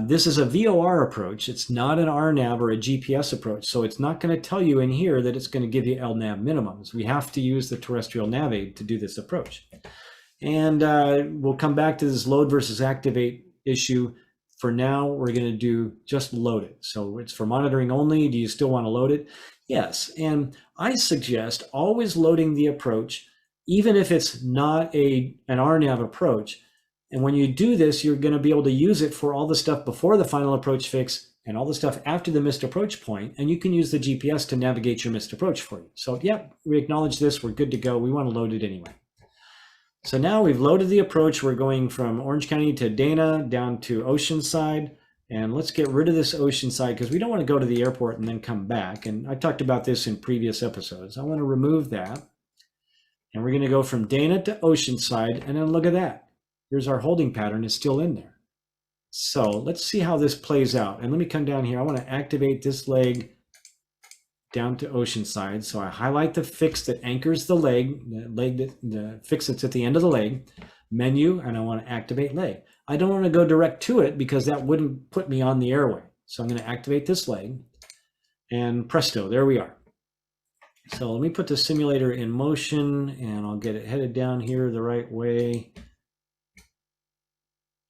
This is a VOR approach. It's not an RNAV or a GPS approach. So it's not going to tell you in here that it's going to give you LNAV minimums. We have to use the terrestrial nav aid to do this approach. And we'll come back to this load versus activate issue. For now, we're going to do just load it. So it's for monitoring only. Do you still want to load it? Yes. And I suggest always loading the approach, even if it's not an RNAV approach. And when you do this, you're going to be able to use it for all the stuff before the final approach fix and all the stuff after the missed approach point. And you can use the GPS to navigate your missed approach for you. So yeah, we acknowledge this. We're good to go. We want to load it anyway. So now we've loaded the approach. We're going from Orange County to Dana down to Oceanside. And let's get rid of this Oceanside because we don't want to go to the airport and then come back. And I talked about this in previous episodes. I want to remove that. And we're going to go from Dana to Oceanside, and then look at that. Here's our holding pattern is still in there. So let's see how this plays out. And let me come down here. I want to activate this leg down to Oceanside. So I highlight the fix that anchors the leg the fix that's at the end of the leg, menu, and I want to activate leg. I don't want to go direct to it because that wouldn't put me on the airway. So I'm going to activate this leg, and presto, there we are. So let me put the simulator in motion, and I'll get it headed down here the right way.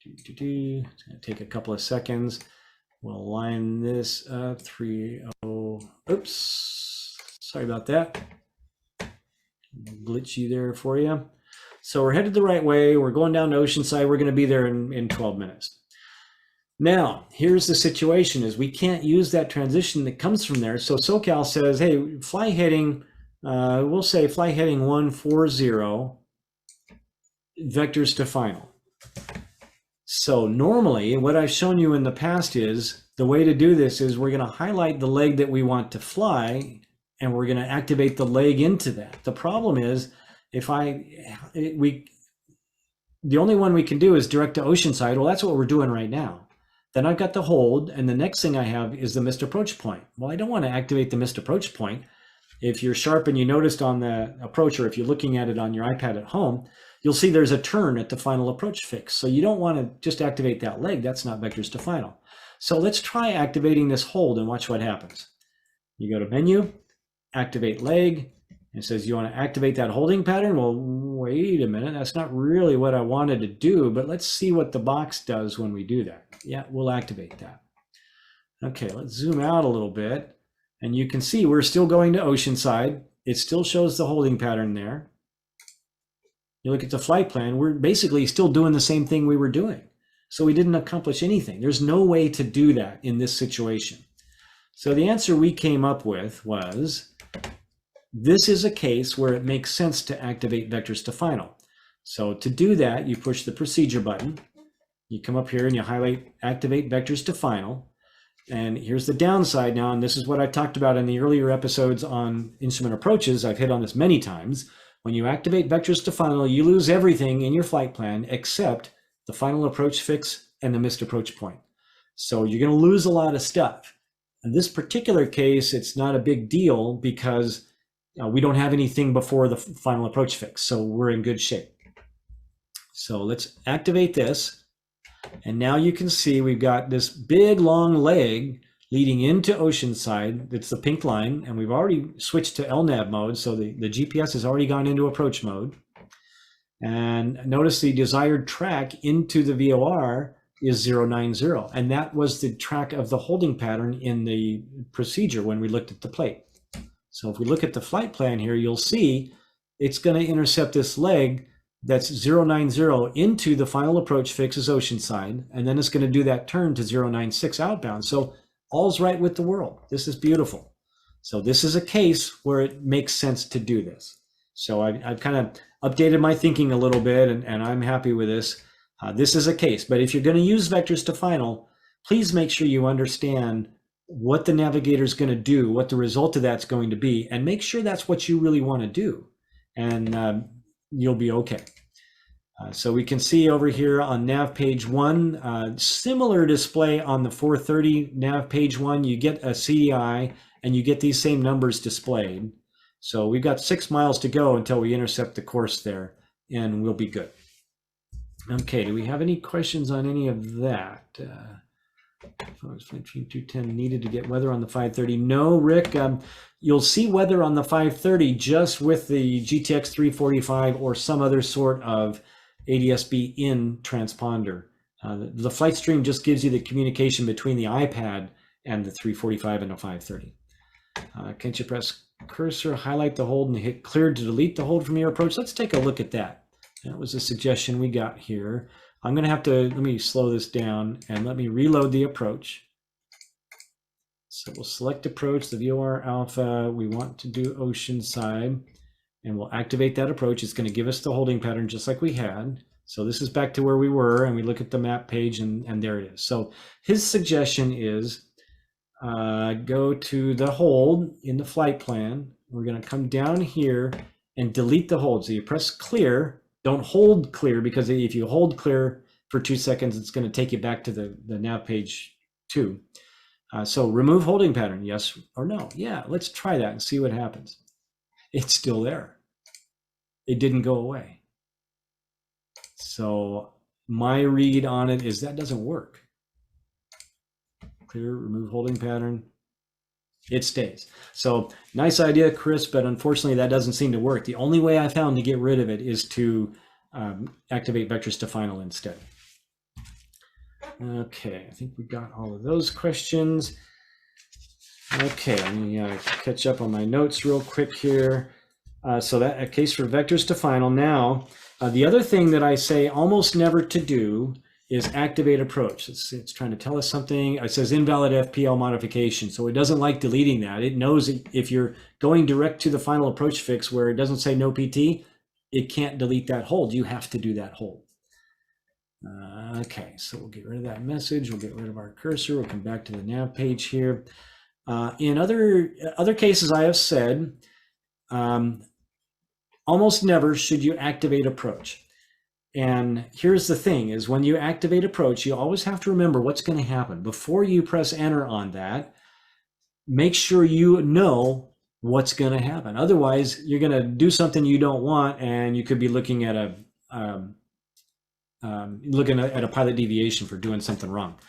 It's going to take a couple of seconds. We'll line this up, 3-0. Oops, sorry about that. Glitchy there for you. So we're headed the right way. We're going down to Oceanside. We're going to be there in 12 minutes. Now, here's the situation is we can't use that transition that comes from there. So SoCal says, hey, fly heading, we'll say fly heading 140, vectors to final. So normally what I've shown you in the past is the way to do this is we're going to highlight the leg that we want to fly, and we're going to activate the leg into that. The problem is the only one we can do is direct to Oceanside. Well, that's what we're doing right now. Then I've got the hold, and the next thing I have is the missed approach point. Well, I don't want to activate the missed approach point. If you're sharp and you noticed on the approach, or if you're looking at it on your iPad at home, you'll see there's a turn at the final approach fix. So you don't want to just activate that leg. That's not vectors to final. So let's try activating this hold and watch what happens. You go to menu, activate leg. It says you want to activate that holding pattern. Well, wait a minute. That's not really what I wanted to do, but let's see what the box does when we do that. Yeah, we'll activate that. Okay, let's zoom out a little bit. And you can see we're still going to Oceanside. It still shows the holding pattern there. You look at the flight plan, we're basically still doing the same thing we were doing. So we didn't accomplish anything. There's no way to do that in this situation. So the answer we came up with was, this is a case where it makes sense to activate vectors to final. So to do that, you push the procedure button. You come up here and you highlight activate vectors to final. And here's the downside now, and this is what I talked about in the earlier episodes on instrument approaches. I've hit on this many times. When you activate vectors to final, you lose everything in your flight plan except the final approach fix and the missed approach point. So you're going to lose a lot of stuff. In this particular case, it's not a big deal because we don't have anything before the final approach fix, so we're in good shape. So let's activate this. And now you can see we've got this big long leg leading into Oceanside. That's the pink line, and we've already switched to LNAV mode, so the GPS has already gone into approach mode. And notice the desired track into the VOR is 090, and that was the track of the holding pattern in the procedure when we looked at the plate. So if we look at the flight plan here, you'll see it's going to intercept this leg that's 090 into the final approach fix is Oceanside, and then it's going to do that turn to 096 outbound. So all's right with the world. This is beautiful. So this is a case where it makes sense to do this. So I've kind of updated my thinking a little bit, and I'm happy with this. This is a case, but if you're going to use vectors to final, please make sure you understand what the navigator is going to do, what the result of that's going to be, and make sure that's what you really want to do. And you'll be okay. So we can see over here on nav page 1, similar display on the 430 nav page 1, you get a CDI and you get these same numbers displayed. So we've got 6 miles to go until we intercept the course there, and we'll be good. Okay, do we have any questions on any of that? Flight 210 needed to get weather on the 530. No, Rick, you'll see weather on the 530 just with the GTX 345 or some other sort of ADS-B in transponder. The flight stream just gives you the communication between the iPad and the 345 and the 530. Can't you press cursor, highlight the hold, and hit clear to delete the hold from your approach? Let's take a look at that. That was a suggestion we got here. I'm going to have to, let me slow this down and let me reload the approach. So we'll select approach, the VOR alpha. We want to do Oceanside, and we'll activate that approach. It's going to give us the holding pattern just like we had. So this is back to where we were, and we look at the map page, and there it is. So his suggestion is go to the hold in the flight plan. We're going to come down here and delete the hold. So you press clear, don't hold clear, because if you hold clear for 2 seconds, it's going to take you back to the nav page 2. So remove holding pattern, yes or no? Yeah, let's try that and see what happens. It's still there. It didn't go away. So my read on it is that doesn't work. Clear, remove holding pattern. It stays. So nice idea, Chris, but unfortunately that doesn't seem to work. The only way I found to get rid of it is to activate vectors to final instead. Okay, I think we got all of those questions. Okay, let me catch up on my notes real quick here. So that a case for vectors to final. Now, the other thing that I say almost never to do is activate approach. It's trying to tell us something. It says invalid FPL modification. So it doesn't like deleting that. It knows if you're going direct to the final approach fix where it doesn't say no PT, it can't delete that hold. You have to do that hold. Okay, so we'll get rid of that message. We'll get rid of our cursor. We'll come back to the nav page here. In other cases, I have said almost never should you activate approach. And here's the thing is when you activate approach, you always have to remember what's going to happen. Before you press enter on that, make sure you know what's going to happen. Otherwise, you're going to do something you don't want, and you could be looking at a pilot deviation for doing something wrong.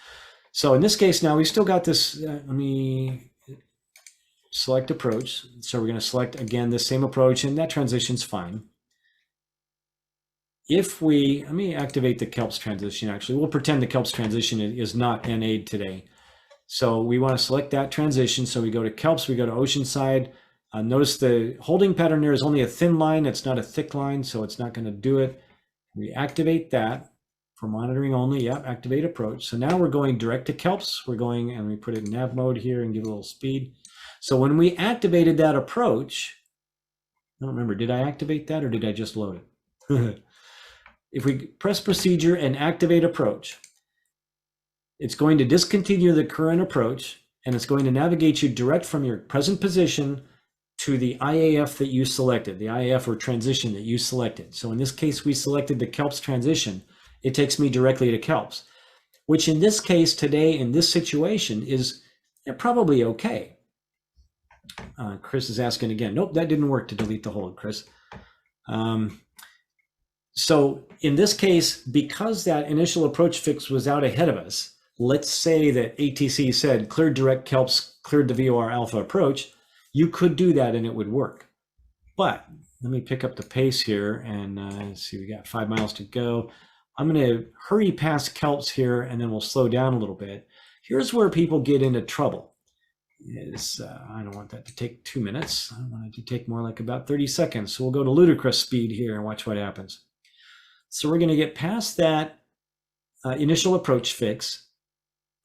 So in this case now, we still got this. Let me select approach. So we're going to select again the same approach, and that transition's fine. If we, let me activate the Kelps transition actually. We'll pretend the Kelps transition is not NA'd today. So we want to select that transition. So we go to Kelps, we go to Oceanside. Notice the holding pattern there is only a thin line. It's not a thick line, so it's not going to do it. We activate that for monitoring only. Yep, activate approach. So now we're going direct to Kelps. We're going, and we put it in nav mode here and give it a little speed. So when we activated that approach, I don't remember, did I activate that or did I just load it? If we press procedure and activate approach, it's going to discontinue the current approach, and it's going to navigate you direct from your present position to the IAF that you selected, the IAF or transition that you selected. So in this case, we selected the Kelps transition. It takes me directly to Kelps, which in this case today, in this situation, is probably okay. Chris is asking again. Nope, that didn't work to delete the hold, Chris. So in this case, because that initial approach fix was out ahead of us, let's say that ATC said cleared direct Kelps, cleared the VOR alpha approach, you could do that and it would work. But let me pick up the pace here and let's see, we got 5 miles to go. I'm going to hurry past Kelps here and then we'll slow down a little bit. Here's where people get into trouble. I don't want that to take 2 minutes. I want it to take more like about 30 seconds. So we'll go to ludicrous speed here and watch what happens. So we're going to get past that initial approach fix,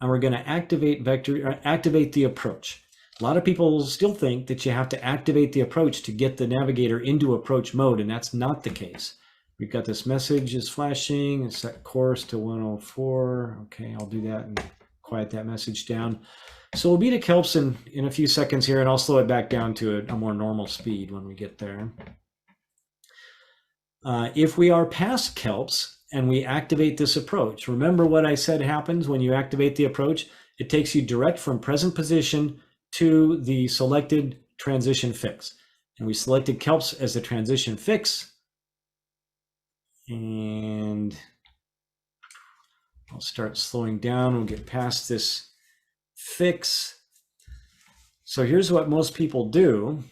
and we're going to activate the approach. A lot of people still think that you have to activate the approach to get the navigator into approach mode, and that's not the case. We've got this message is flashing, set course to 104. Okay, I'll do that and quiet that message down. So we'll be to Kelps in a few seconds here, and I'll slow it back down to a more normal speed when we get there. If we are past Kelps and we activate this approach, remember what I said happens when you activate the approach? It takes you direct from present position to the selected transition fix. And we selected Kelps as the transition fix. And I'll start slowing down. We'll get past this fix. So here's what most people do.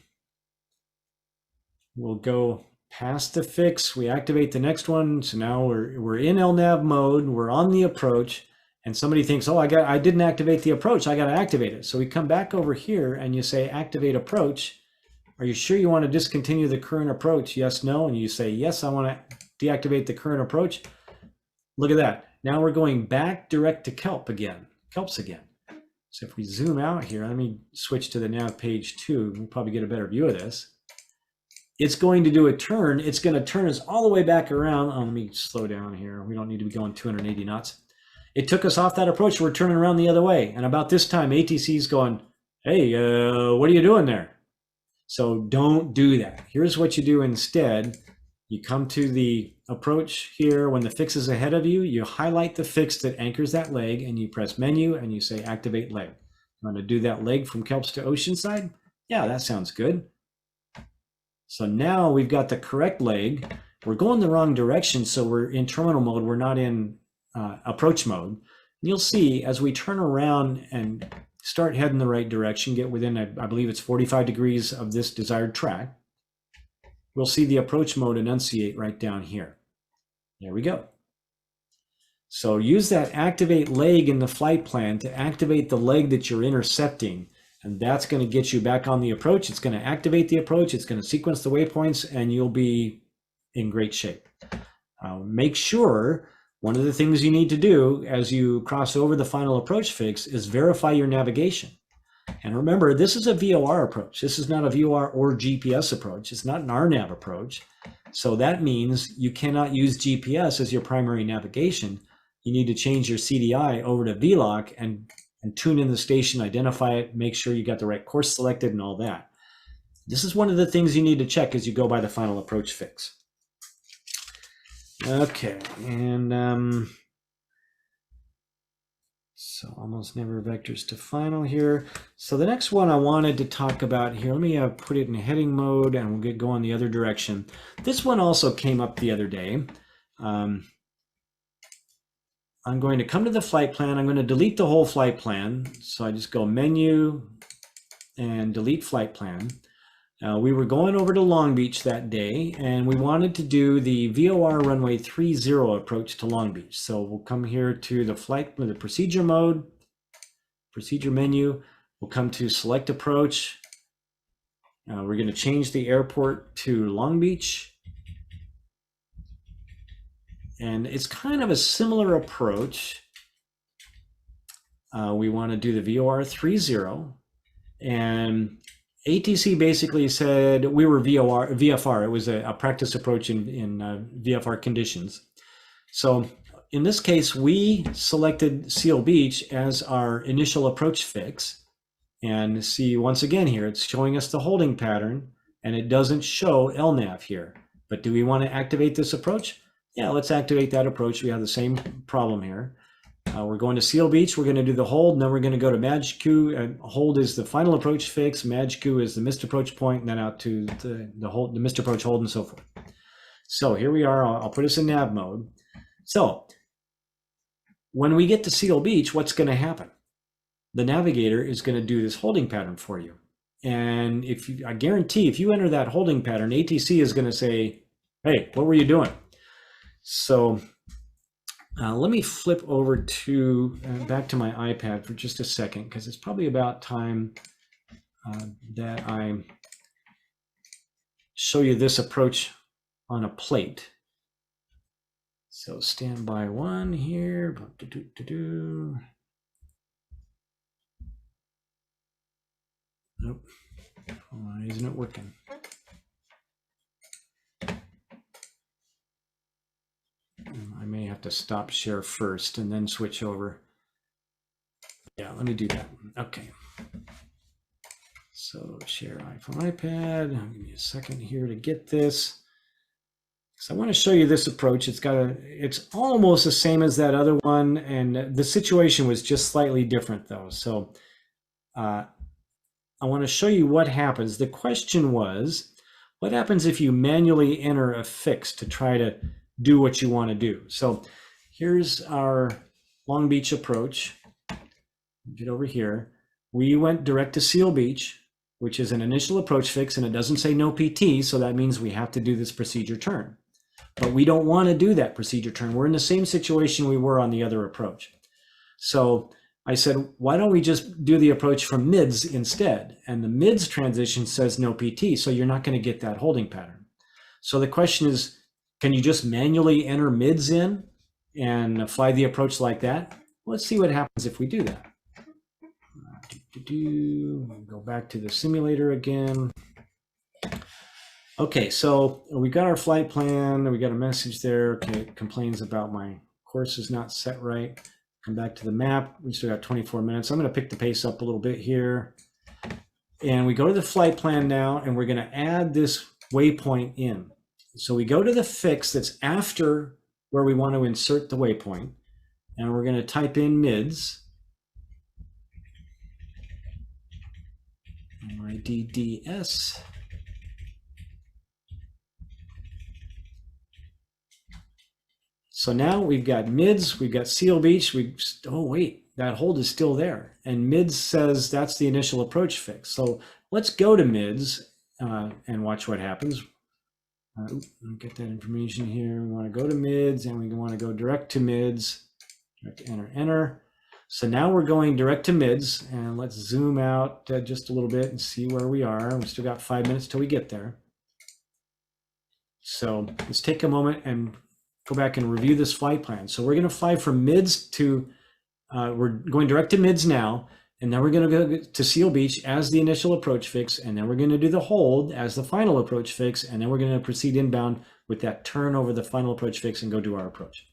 We'll go past the fix, we activate the next one. So now we're in LNAV mode, we're on the approach, and somebody thinks, oh, I didn't activate the approach, I got to activate it. So we come back over here and you say activate approach. Are you sure you want to discontinue the current approach? Yes, no. And you say, yes, I want to deactivate the current approach. Look at that. Now we're going back direct to Kelps again. So if we zoom out here, let me switch to the nav page 2. We'll probably get a better view of this. It's going to do a turn. It's going to turn us all the way back around. Oh, let me slow down here. We don't need to be going 280 knots. It took us off that approach. We're turning around the other way. And about this time, ATC's going, hey, what are you doing there? So don't do that. Here's what you do instead. You come to the approach here. When the fix is ahead of you, you highlight the fix that anchors that leg and you press menu and you say activate leg. You want to do that leg from Kelps to Oceanside? Yeah, that sounds good. So now we've got the correct leg. We're going the wrong direction, so we're in terminal mode. We're not in approach mode. And you'll see as we turn around and start heading the right direction, get within, I believe it's 45 degrees of this desired track, we'll see the approach mode enunciate right down here. There we go. So use that activate leg in the flight plan to activate the leg that you're intercepting. And that's going to get you back on the approach. It's going to activate the approach. It's going to sequence the waypoints, and you'll be in great shape. Make sure one of the things you need to do as you cross over the final approach fix is verify your navigation. And remember, this is a VOR approach. This is not a VOR or GPS approach. It's not an RNAV approach. So that means you cannot use GPS as your primary navigation. You need to change your CDI over to VLOC and tune in the station, identify it, make sure you got the right course selected and all that. This is one of the things you need to check as you go by the final approach fix. Okay, and so almost never vectors to final here. So the next one I wanted to talk about here, let me put it in heading mode and we'll get going the other direction. This one also came up the other day. I'm going to come to the flight plan. I'm going to delete the whole flight plan. So I just go menu and delete flight plan. We were going over to Long Beach that day and we wanted to do the VOR runway 30 approach to Long Beach. So we'll come here to the flight with the procedure mode, procedure menu. We'll come to select approach. We're going to change the airport to Long Beach. And it's kind of a similar approach. We want to do the VOR 30, and ATC basically said we were VFR. It was a practice approach in VFR conditions. So in this case, we selected Seal Beach as our initial approach fix. And see, once again here, it's showing us the holding pattern, and it doesn't show LNAV here. But do we want to activate this approach? Yeah, let's activate that approach. We have the same problem here. We're going to Seal Beach. We're going to do the hold. Then we're going to go to MAGQ. And hold is the final approach fix. MAGQ is the missed approach point, and then out to the missed approach hold and so forth. So here we are. I'll put us in nav mode. So when we get to Seal Beach, what's going to happen? The navigator is going to do this holding pattern for you. And I guarantee if you enter that holding pattern, ATC is going to say, hey, what were you doing? So let me flip over to back to my iPad for just a second, because it's probably about time that I show you this approach on a plate. So standby one here. Nope. Why isn't it working? I may have to stop share first and then switch over. Yeah, let me do that. Okay. So share iPhone, iPad. I'll give you a second here to get this. So I want to show you this approach. It's almost the same as that other one, and the situation was just slightly different though. So I want to show you what happens. The question was, what happens if you manually enter a fix to try to do what you want to do? So here's our Long Beach approach. Get over here. We went direct to Seal Beach, which is an initial approach fix, and it doesn't say no PT, so that means we have to do this procedure turn. But we don't want to do that procedure turn. We're in the same situation we were on the other approach. So I said, why don't we just do the approach from mids instead? And the mids transition says no PT, so you're not going to get that holding pattern. So the question is, can you just manually enter mids in and fly the approach like that? Let's see what happens if we do that. Go back to the simulator again. Okay, so we got our flight plan. We got a message there. Okay, it complains about my course is not set right. Come back to the map. We still got 24 minutes. I'm going to pick the pace up a little bit here. And we go to the flight plan now, and we're going to add this waypoint in. So we go to the fix that's after where we want to insert the waypoint, and we're going to type in mids. MIDDS. So now we've got mids, we've got Seal Beach, oh wait, that hold is still there. And mids says that's the initial approach fix. So let's go to mids and watch what happens. Get that information here. We want to go to mids, and we want to go direct to mids. Direct enter, enter. So now we're going direct to mids, and let's zoom out just a little bit and see where we are. We've still got 5 minutes till we get there. So let's take a moment and go back and review this flight plan. So we're going to fly from mids to, we're going direct to mids now, and then we're going to go to Seal Beach as the initial approach fix, and then we're going to do the hold as the final approach fix, and then we're going to proceed inbound with that turn over the final approach fix and go do our approach.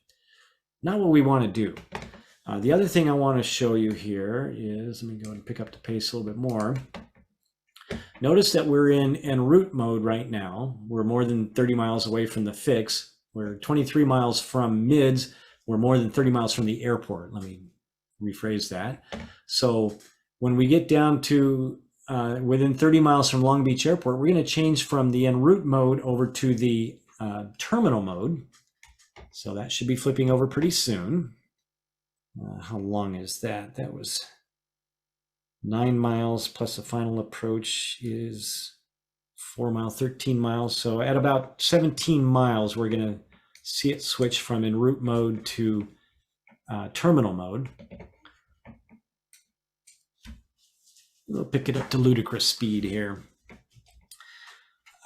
Not what we want to do. The other thing I want to show you here is, let me go and pick up the pace a little bit more. Notice that we're in en route mode right now. We're more than 30 miles away from the fix. We're 23 miles from mids. We're more than 30 miles from the airport. Let me rephrase that. So when we get down to within 30 miles from Long Beach Airport, we're going to change from the en route mode over to the terminal mode. So that should be flipping over pretty soon. How long is that? That was 9 miles plus the final approach is 4 miles, 13 miles. So at about 17 miles, we're going to see it switch from en route mode to terminal mode. We'll pick it up to ludicrous speed here.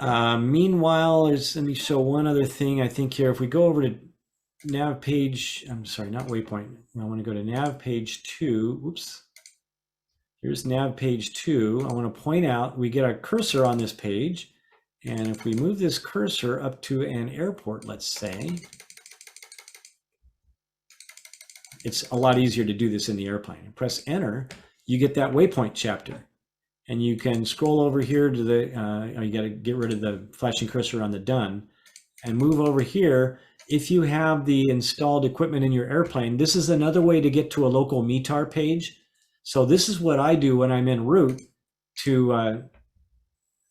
Meanwhile, let me show one other thing. I think here, if we go over to nav page, I'm sorry, not waypoint. I want to go to nav page 2. Oops. Here's nav page 2. I want to point out we get our cursor on this page. And if we move this cursor up to an airport, let's say, it's a lot easier to do this in the airplane. Press enter, you get that waypoint chapter. And you can scroll over here to the, you got to get rid of the flashing cursor on the done and move over here. If you have the installed equipment in your airplane, this is another way to get to a local METAR page. So this is what I do when I'm en route to,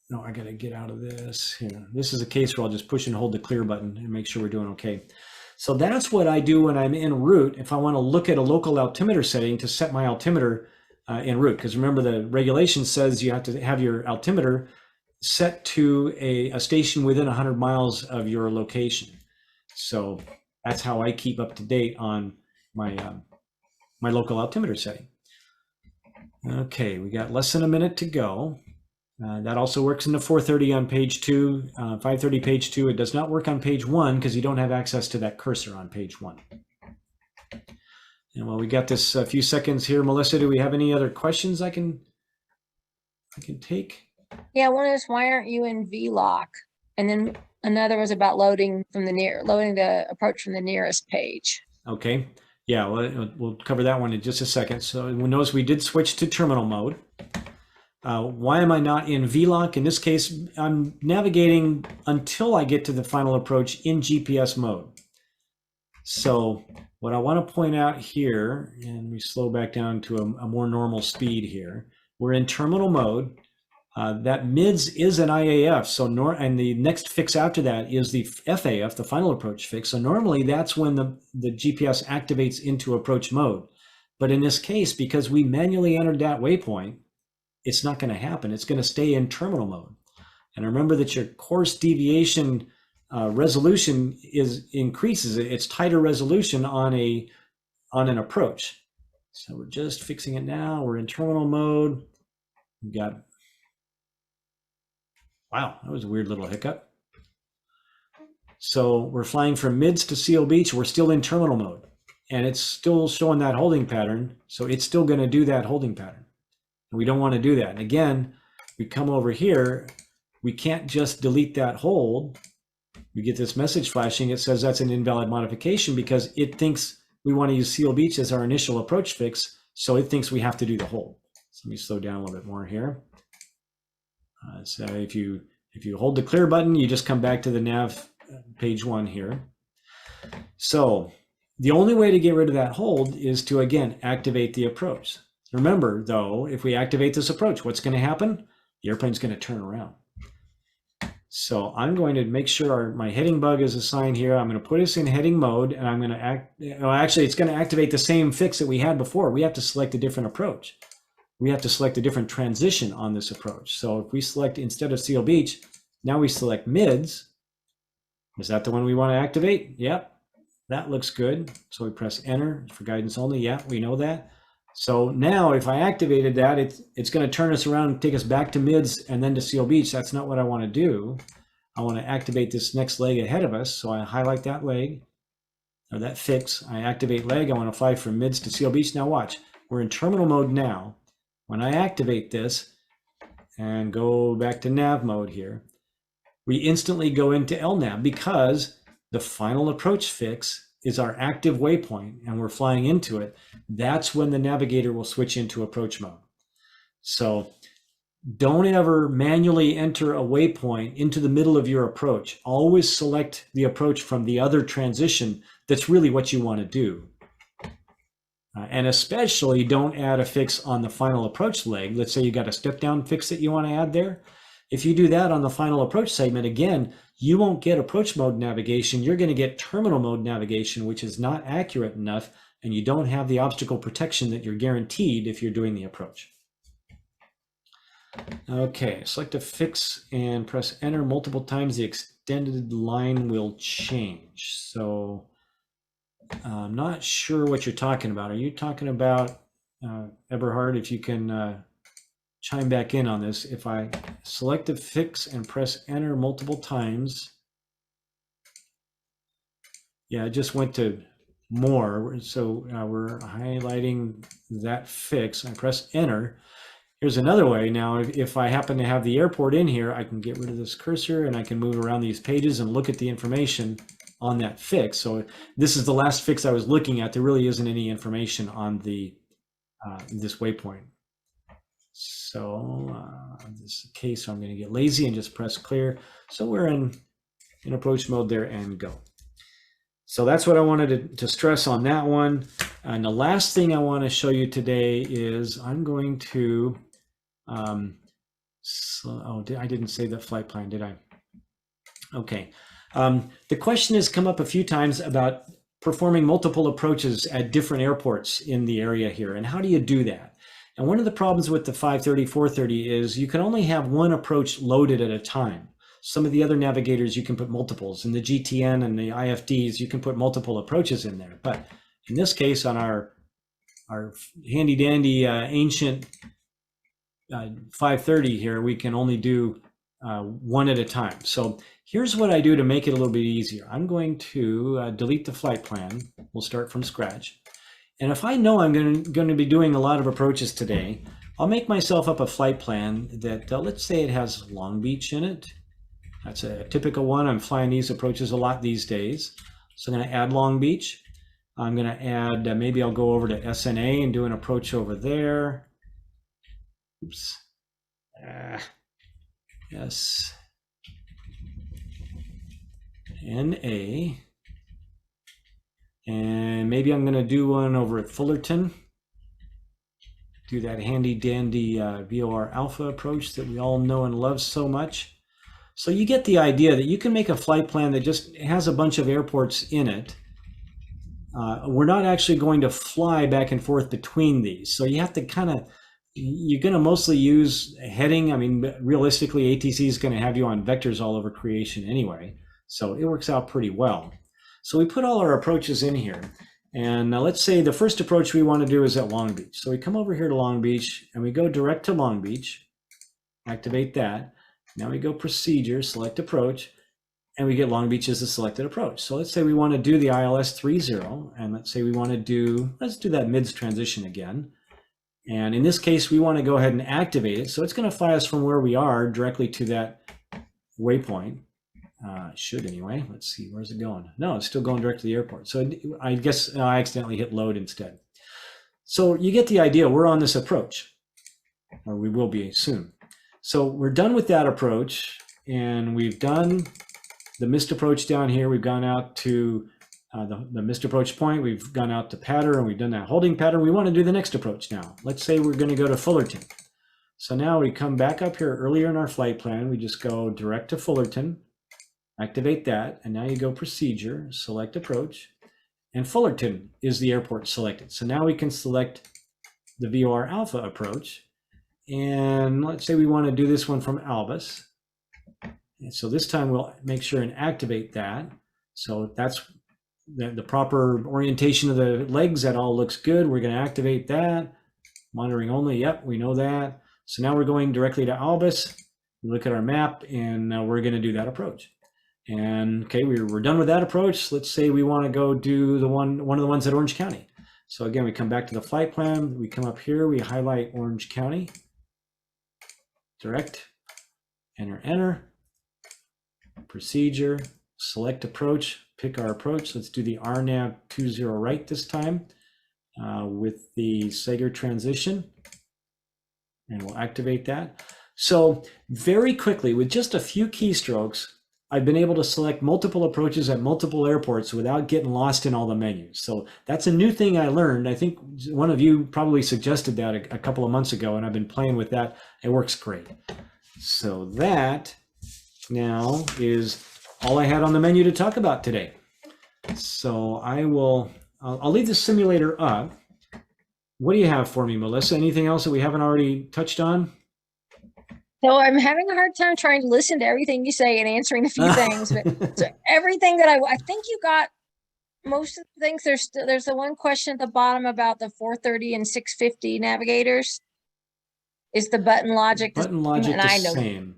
no, I got to get out of this here. This is a case where I'll just push and hold the clear button and make sure we're doing okay. So that's what I do when I'm en route. If I want to look at a local altimeter setting to set my altimeter en route, because remember the regulation says you have to have your altimeter set to a station within 100 miles of your location. So that's how I keep up to date on my my local altimeter setting. Okay, we got less than a minute to go. That also works in the 430 on page 2, 530 page 2. It does not work on page 1 because you don't have access to that cursor on page 1. And while we got this a few seconds here, Melissa, do we have any other questions I can take? Yeah, one is, why aren't you in VLOC? And then another was about loading the approach from the nearest page. Okay. Yeah, we'll cover that one in just a second. So notice we did switch to terminal mode. Why am I not in VLOC? In this case, I'm navigating until I get to the final approach in GPS mode. So what I want to point out here, and we slow back down to a more normal speed here, we're in terminal mode. That mids is an IAF, so and the next fix after that is the FAF, the final approach fix. So normally that's when the GPS activates into approach mode. But in this case, because we manually entered that waypoint, it's not going to happen. It's going to stay in terminal mode. And remember that your course deviation resolution increases. It's tighter resolution on an approach. So we're just fixing it now. We're in terminal mode. We've got, wow, that was a weird little hiccup. So we're flying from mids to Seal Beach. We're still in terminal mode, and it's still showing that holding pattern. So it's still going to do that holding pattern. And we don't want to do that. And again, we come over here. We can't just delete that hold. We get this message flashing. It says that's an invalid modification because it thinks we want to use Seal Beach as our initial approach fix. So it thinks we have to do the hold. So let me slow down a little bit more here. So if you hold the clear button, you just come back to the nav page 1 here. So the only way to get rid of that hold is to, again, activate the approach. Remember, though, if we activate this approach, what's going to happen? The airplane's going to turn around. So I'm going to make sure my heading bug is assigned here. I'm going to put us in heading mode, and I'm going to actually, it's going to activate the same fix that we had before. We have to select a different approach. We have to select a different transition on this approach. So if we select, instead of Seal Beach, now we select mids. Is that the one we want to activate? Yep, that looks good. So we press enter for guidance only. Yeah, we know that. So now if I activated that, it's going to turn us around and take us back to mids and then to Seal Beach. That's not what I want to do. I want to activate this next leg ahead of us. So I highlight that leg, or that fix. I activate leg. I want to fly from mids to Seal Beach. Now watch, we're in terminal mode now. When I activate this and go back to nav mode here, we instantly go into LNAV because the final approach fix is our active waypoint and we're flying into it. That's when the navigator will switch into approach mode. So don't ever manually enter a waypoint into the middle of your approach. Always select the approach from the other transition. That's really what you want to do. And especially don't add a fix on the final approach leg. Let's say you got a step down fix that you want to add there. If you do that on the final approach segment, again, you won't get approach mode navigation. You're going to get terminal mode navigation, which is not accurate enough, and you don't have the obstacle protection that you're guaranteed if you're doing the approach. Okay, select a fix and press enter multiple times. The extended line will change. So I'm not sure what you're talking about. Are you talking about, Eberhard, if you can chime back in on this? If I select a fix and press enter multiple times, yeah, it just went to more. So we're highlighting that fix. I press enter. Here's another way. Now, if I happen to have the airport in here, I can get rid of this cursor and I can move around these pages and look at the information on that fix. So this is the last fix I was looking at. There really isn't any information on the this waypoint. So this is the case, so I'm going to get lazy and just press clear. So we're in approach mode there and go. So that's what I wanted to stress on that one. And the last thing I want to show you today is I'm going to, I didn't say the flight plan, did I? Okay. The question has come up a few times about performing multiple approaches at different airports in the area here. And how do you do that? And one of the problems with the 530, 430 is you can only have one approach loaded at a time. Some of the other navigators, you can put multiples. In the GTN and the IFDs, you can put multiple approaches in there. But in this case, on our handy dandy ancient 530 here, we can only do one at a time. So here's what I do to make it a little bit easier. I'm going to delete the flight plan. We'll start from scratch. And if I know I'm going to be doing a lot of approaches today, I'll make myself up a flight plan that, let's say it has Long Beach in it. That's a typical one. I'm flying these approaches a lot these days. So I'm going to add Long Beach. I'm going to add, maybe I'll go over to SNA and do an approach over there. Oops. SNA. And maybe I'm going to do one over at Fullerton. Do that handy dandy VOR Alpha approach that we all know and love so much. So you get the idea that you can make a flight plan that just has a bunch of airports in it. We're not actually going to fly back and forth between these. So you have to you're going to mostly use heading. I mean, realistically, ATC is going to have you on vectors all over creation anyway. So it works out pretty well. So we put all our approaches in here. And now let's say the first approach we want to do is at Long Beach. So we come over here to Long Beach and we go direct to Long Beach, activate that. Now we go procedure, select approach, and we get Long Beach as a selected approach. So let's say we want to do the ILS 30, and let's say we want to let's do that mids transition again. And in this case, we want to go ahead and activate it. So it's going to fly us from where we are directly to that waypoint. Should anyway. Let's see, where's it going? No, it's still going direct to the airport. So I guess I accidentally hit load instead. So you get the idea. We're on this approach, or we will be soon. So we're done with that approach, and we've done the missed approach down here. We've gone out to the missed approach point. We've gone out to pattern, and we've done that holding pattern. We want to do the next approach now. Let's say we're going to go to Fullerton. So now we come back up here earlier in our flight plan. We just go direct to Fullerton, activate that, and now you go procedure, select approach, and Fullerton is the airport selected. So now we can select the VOR Alpha approach. And let's say we want to do this one from Albus. And so this time we'll make sure and activate that. So that's the proper orientation of the legs. That all looks good. We're going to activate that. Monitoring only. Yep, we know that. So now we're going directly to Albus. We look at our map, and we're going to do that approach. And okay, we're done with that approach. Let's say we want to go do the one of the ones at Orange County. So again, we come back to the flight plan. We come up here. We highlight Orange County. Direct, enter, procedure, select approach, pick our approach. Let's do the RNAV 20 right this time with the Sager transition, and we'll activate that. So very quickly, with just a few keystrokes, I've been able to select multiple approaches at multiple airports without getting lost in all the menus. So that's a new thing I learned. I think one of you probably suggested that a couple of months ago, and I've been playing with that. It works great. So that now is all I had on the menu to talk about today. So I'll leave the simulator up. What do you have for me, Melissa? Anything else that we haven't already touched on? So I'm having a hard time trying to listen to everything you say and answering a few things, but so everything that I think you got most of the things. There's the one question at the bottom about the 430 and 650 navigators. Is the button logic the same?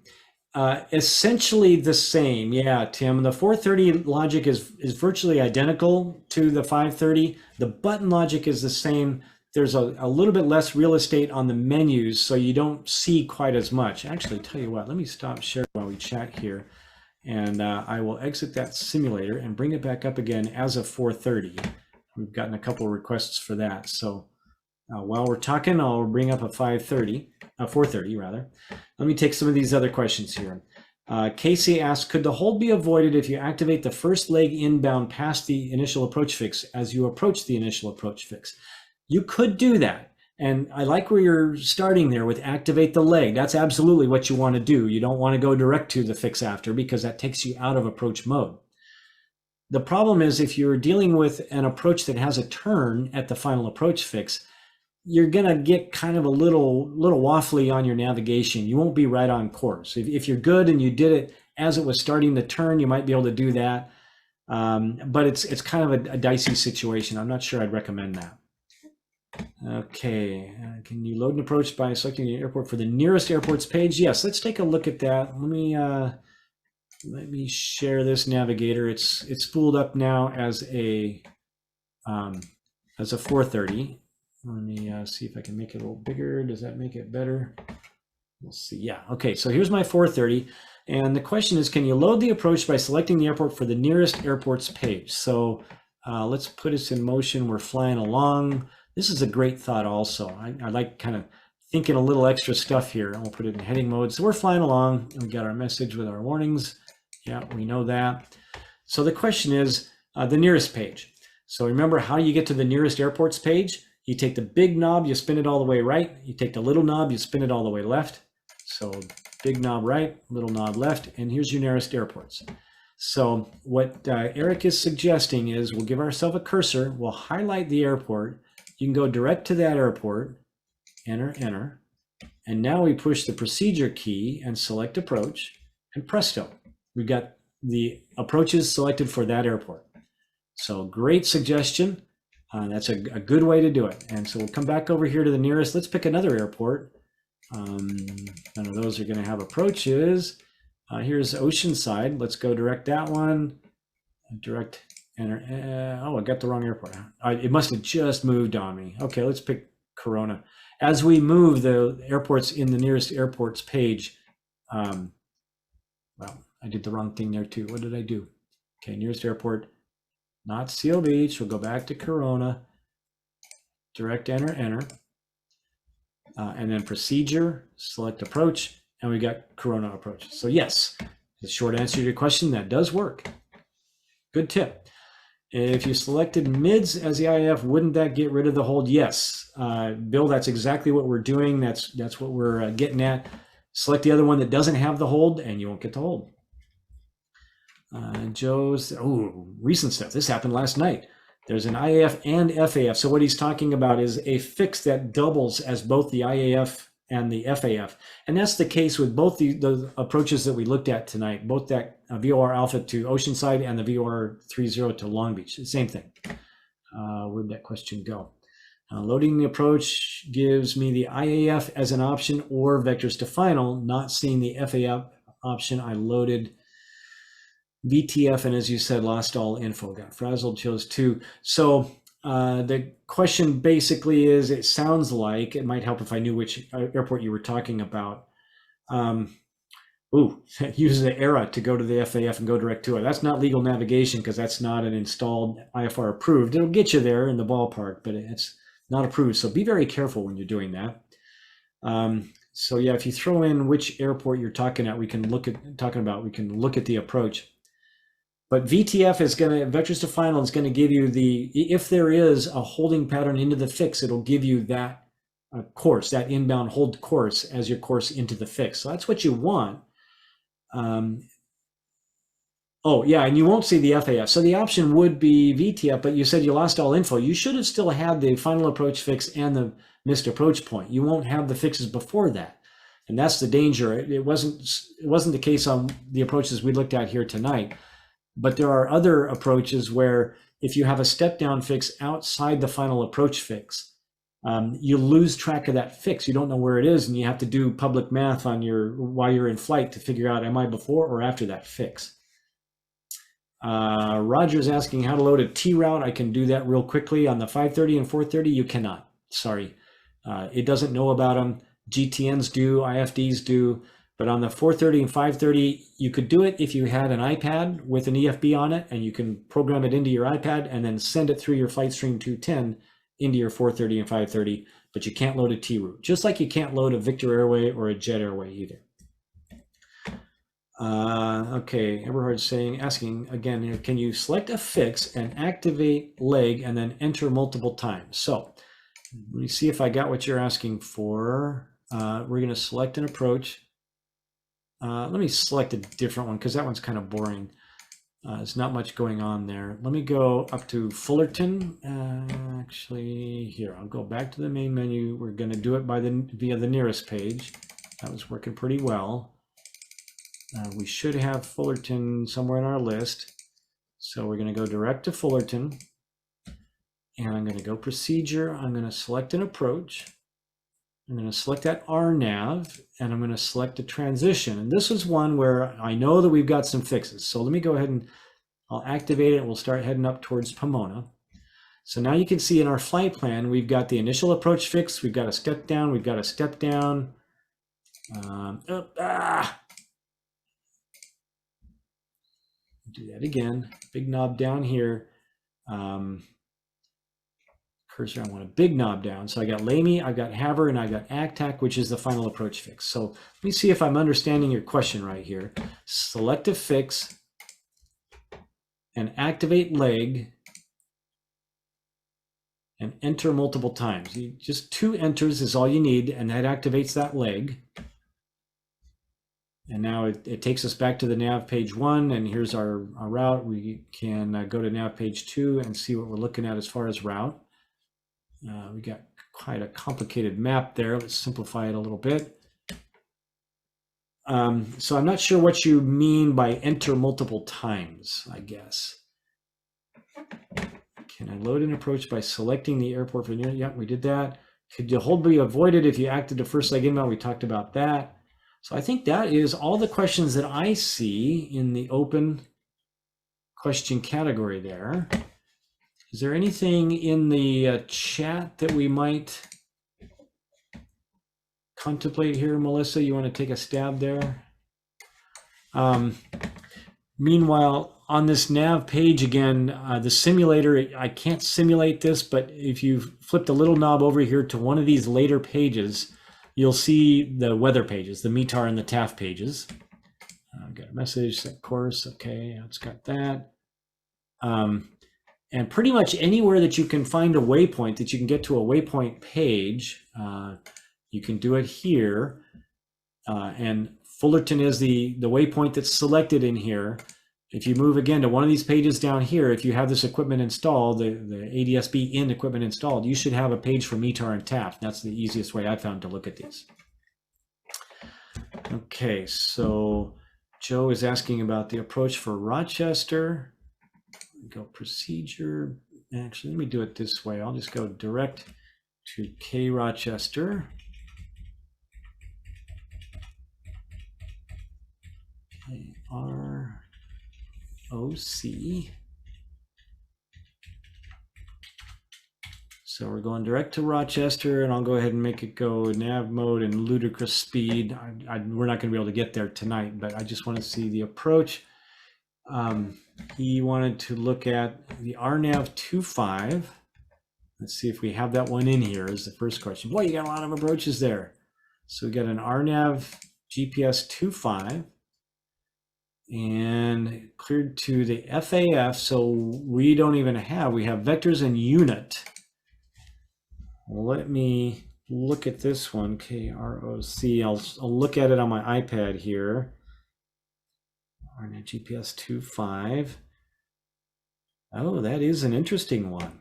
Essentially the same. Yeah, Tim. The 430 logic is virtually identical to the 530. The button logic is the same. There's a little bit less real estate on the menus, so you don't see quite as much. Actually, tell you what, let me stop sharing while we chat here, and I will exit that simulator and bring it back up again as a 430. We've gotten a couple of requests for that. So while we're talking, I'll bring up a 430 rather. Let me take some of these other questions here. Casey asks, could the hold be avoided if you activate the first leg inbound past the initial approach fix as you approach the initial approach fix? You could do that. And I like where you're starting there with activate the leg. That's absolutely what you want to do. You don't want to go direct to the fix after, because that takes you out of approach mode. The problem is if you're dealing with an approach that has a turn at the final approach fix, you're going to get kind of a little waffly on your navigation. You won't be right on course. If you're good and you did it as it was starting the turn, you might be able to do that. But it's kind of a dicey situation. I'm not sure I'd recommend that. Okay, can you load an approach by selecting the airport for the nearest airports page? Yes, let's take a look at that. Let me share this navigator. It's spooled up now as a 430. Let me see if I can make it a little bigger. Does that make it better? We'll see. Yeah. Okay, so here's my 430. And the question is, can you load the approach by selecting the airport for the nearest airports page? So let's put us in motion. We're flying along. This is a great thought also. I like kind of thinking a little extra stuff here. And we'll put it in heading mode. So we're flying along. And we got our message with our warnings. Yeah, we know that. So the question is the nearest page. So remember how you get to the nearest airports page? You take the big knob, you spin it all the way right. You take the little knob, you spin it all the way left. So big knob right, little knob left, and here's your nearest airports. So what Eric is suggesting is we'll give ourselves a cursor, we'll highlight the airport. You can go direct to that airport, enter, and now we push the procedure key and select approach, and presto, we've got the approaches selected for that airport. So great suggestion. That's a good way to do it. And so we'll come back over here to the nearest. Let's pick another airport. None of those are going to have approaches. Here's Oceanside. Let's go direct that one. Direct enter. Oh, I got the wrong airport. It must have just moved on me. Okay, let's pick Corona. As we move the airports in the nearest airports page, well, I did the wrong thing there too. What did I do? Okay, nearest airport. Not Seal Beach. We'll go back to Corona. Direct enter, and then procedure, select approach, and we got Corona approaches. So yes, the short answer to your question, that does work. Good tip. If you selected mids as the IAF, wouldn't that get rid of the hold? Yes, Bill, that's exactly what we're doing. That's what we're getting at. Select the other one that doesn't have the hold, and you won't get the hold. Joe's, recent stuff. This happened last night. There's an IAF and FAF. So what he's talking about is a fix that doubles as both the IAF and the FAF. And that's the case with both the approaches that we looked at tonight, both that VOR Alpha to Oceanside and the VOR 30 to Long Beach. The same thing. Where'd that question go? Loading the approach gives me the IAF as an option or vectors to final. Not seeing the FAF option, I loaded VTF, and as you said, lost all info. Got frazzled, chose 2. So the question basically is, it sounds like, it might help if I knew which airport you were talking about. Use the ERA to go to the FAF and go direct to it. That's not legal navigation because that's not an installed IFR approved. It'll get you there in the ballpark, but it's not approved. So be very careful when you're doing that. So yeah, if you throw in which airport you're talking at, we can look at the approach. But VTF is going to, vectors to final is going to give you if there is a holding pattern into the fix, it'll give you that course, that inbound hold course as your course into the fix. So that's what you want. And you won't see the FAF. So the option would be VTF, but you said you lost all info. You should have still had the final approach fix and the missed approach point. You won't have the fixes before that. And that's the danger. It wasn't the case on the approaches we looked at here tonight. But there are other approaches where if you have a step down fix outside the final approach fix, you lose track of that fix. You don't know where it is, and you have to do public math on while you're in flight to figure out, am I before or after that fix? Roger's asking how to load a T route. I can do that real quickly. On the 530 and 430, you cannot. Sorry. It doesn't know about them. GTNs do, IFDs do. But on the 430 and 530, you could do it if you had an iPad with an EFB on it, and you can program it into your iPad and then send it through your Flightstream 210 into your 430 and 530, but you can't load a T route, just like you can't load a Victor Airway or a Jet Airway either. Okay, Eberhard's asking again, can you select a fix and activate leg and then enter multiple times? So let me see if I got what you're asking for. We're going to select an approach. Let me select a different one because that one's kind of boring. There's not much going on there. Let me go up to Fullerton. Actually, here, I'll go back to the main menu. We're going to do it via the nearest page. That was working pretty well. We should have Fullerton somewhere in our list. So we're going to go direct to Fullerton. And I'm going to go procedure. I'm going to select an approach. I'm going to select that RNAV, and I'm going to select a transition. And this is one where I know that we've got some fixes. So let me go ahead and I'll activate it. We'll start heading up towards Pomona. So now you can see in our flight plan, we've got the initial approach fix. We've got a step down. We've got a step down. Do that again. Big knob down here. Cursor, I want a big knob down. So I got LAME, I've got HAVR, and I got ACTAC, which is the final approach fix. So let me see if I'm understanding your question right here. Select a fix and activate leg and enter multiple times. Just 2 enters is all you need, and that activates that leg. And now it takes us back to the nav page 1, and here's our route. We can go to nav page 2 and see what we're looking at as far as route. We got quite a complicated map there. Let's simplify it a little bit. So I'm not sure what you mean by enter multiple times, I guess. Can I load an approach by selecting the airport for near? Yep, we did that. Could the hold be avoided if you acted the first leg inbound? We talked about that. So I think that is all the questions that I see in the open question category there. Is there anything in the chat that we might contemplate here, Melissa? You want to take a stab there? Meanwhile, on this nav page again, the simulator, I can't simulate this, but if you flip the little knob over here to one of these later pages, you'll see the weather pages, the METAR and the TAF pages. I've got a message, set course. Okay, it's got that. And pretty much anywhere that you can find a waypoint, that you can get to a waypoint page, you can do it here. And Fullerton is the waypoint that's selected in here. If you move again to one of these pages down here, if you have this equipment installed, the ADSB in equipment installed, you should have a page for METAR and TAF. That's the easiest way I found to look at these. Okay, so Joe is asking about the approach for Rochester. Go procedure. Actually, let me do it this way. I'll just go direct to K Rochester. ROC. So we're going direct to Rochester, and I'll go ahead and make it go nav mode and ludicrous speed. We're not going to be able to get there tonight, but I just want to see the approach. He wanted to look at the RNAV 25. Let's see if we have that one in here is the first question. Boy, you got a lot of approaches there. So we got an RNAV GPS 25 and cleared to the FAF. So we don't even have, we have vectors and unit. Let me look at this one, KROC. I'll look at it on my iPad here. RNAV GPS 25. Oh, that is an interesting one.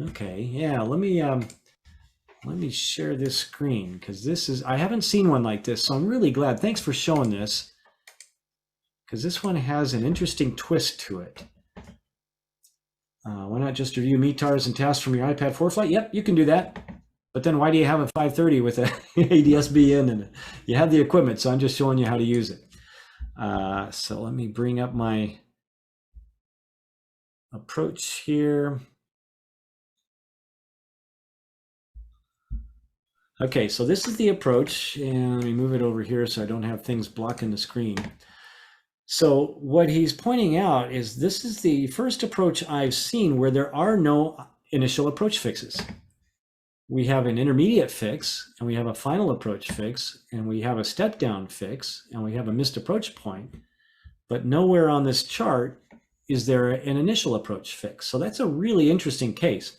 Okay, yeah, let me share this screen because this is, I haven't seen one like this, so I'm really glad. Thanks for showing this because this one has an interesting twist to it. Why not just review METARs and tasks from your iPad 4 flight? Yep, you can do that. But then why do you have a 530 with a ADSB in and you have the equipment? So I'm just showing you how to use it. So let me bring up my approach here. Okay, so this is the approach, and let me move it over here so I don't have things blocking the screen. So what he's pointing out is this is the first approach I've seen where there are no initial approach fixes. We have an intermediate fix, and we have a final approach fix, and we have a step down fix, and we have a missed approach point, but nowhere on this chart is there an initial approach fix. So that's a really interesting case.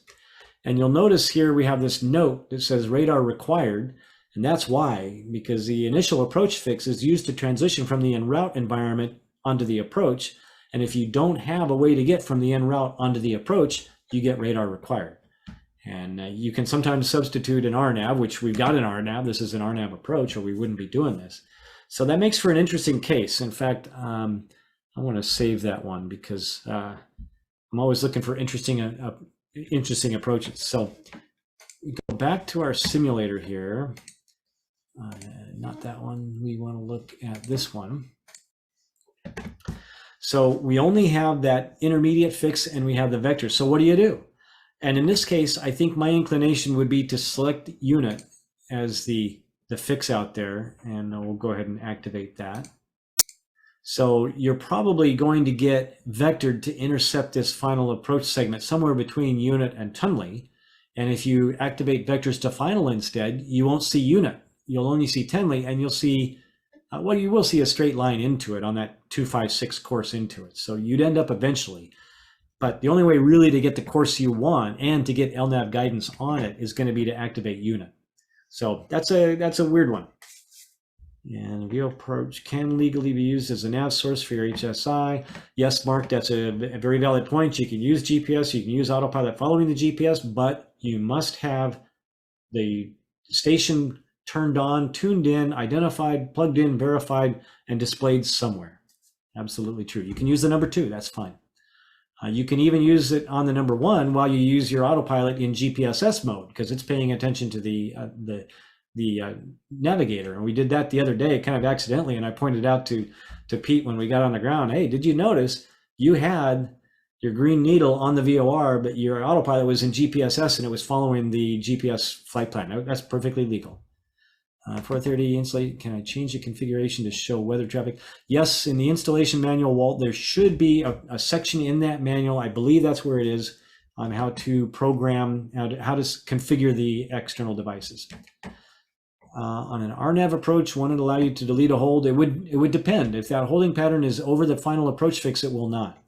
And you'll notice here we have this note that says radar required, and that's why, because the initial approach fix is used to transition from the en route environment onto the approach. And if you don't have a way to get from the en route onto the approach, you get radar required. And you can sometimes substitute an RNAV, which we've got an RNAV. This is an RNAV approach, or we wouldn't be doing this. So that makes for an interesting case. In fact, I want to save that one because I'm always looking for interesting approaches. So we go back to our simulator here. Not that one. We want to look at this one. So we only have that intermediate fix and we have the vector. So what do you do? And in this case, I think my inclination would be to select unit as the fix out there, and we'll go ahead and activate that. So you're probably going to get vectored to intercept this final approach segment somewhere between unit and Tunley. And if you activate vectors to final instead, you won't see unit. You'll only see Tunley, and you'll see, well, you will see a straight line into it on that 256 course into it. So you'd end up eventually. But the only way really to get the course you want and to get LNAV guidance on it is going to be to activate unit. So that's a weird one. And VO approach can legally be used as a nav source for your HSI. Yes, Mark, that's a very valid point. You can use GPS, you can use autopilot following the GPS, but you must have the station turned on, tuned in, identified, plugged in, verified, and displayed somewhere. Absolutely true. You can use the number 2, that's fine. You can even use it on the number 1 while you use your autopilot in GPSS mode because it's paying attention to the navigator. And we did that the other day kind of accidentally, and I pointed out to Pete when we got on the ground, hey, did you notice you had your green needle on the VOR, but your autopilot was in GPSS and it was following the GPS flight plan? That's perfectly legal. 430 installation, can I change the configuration to show weather traffic? Yes, in the installation manual, Walt, there should be a section in that manual, I believe that's where it is, on how to program, how to configure the external devices. On an RNAV approach, one would allow you to delete a hold. It would depend. If that holding pattern is over the final approach fix, it will not.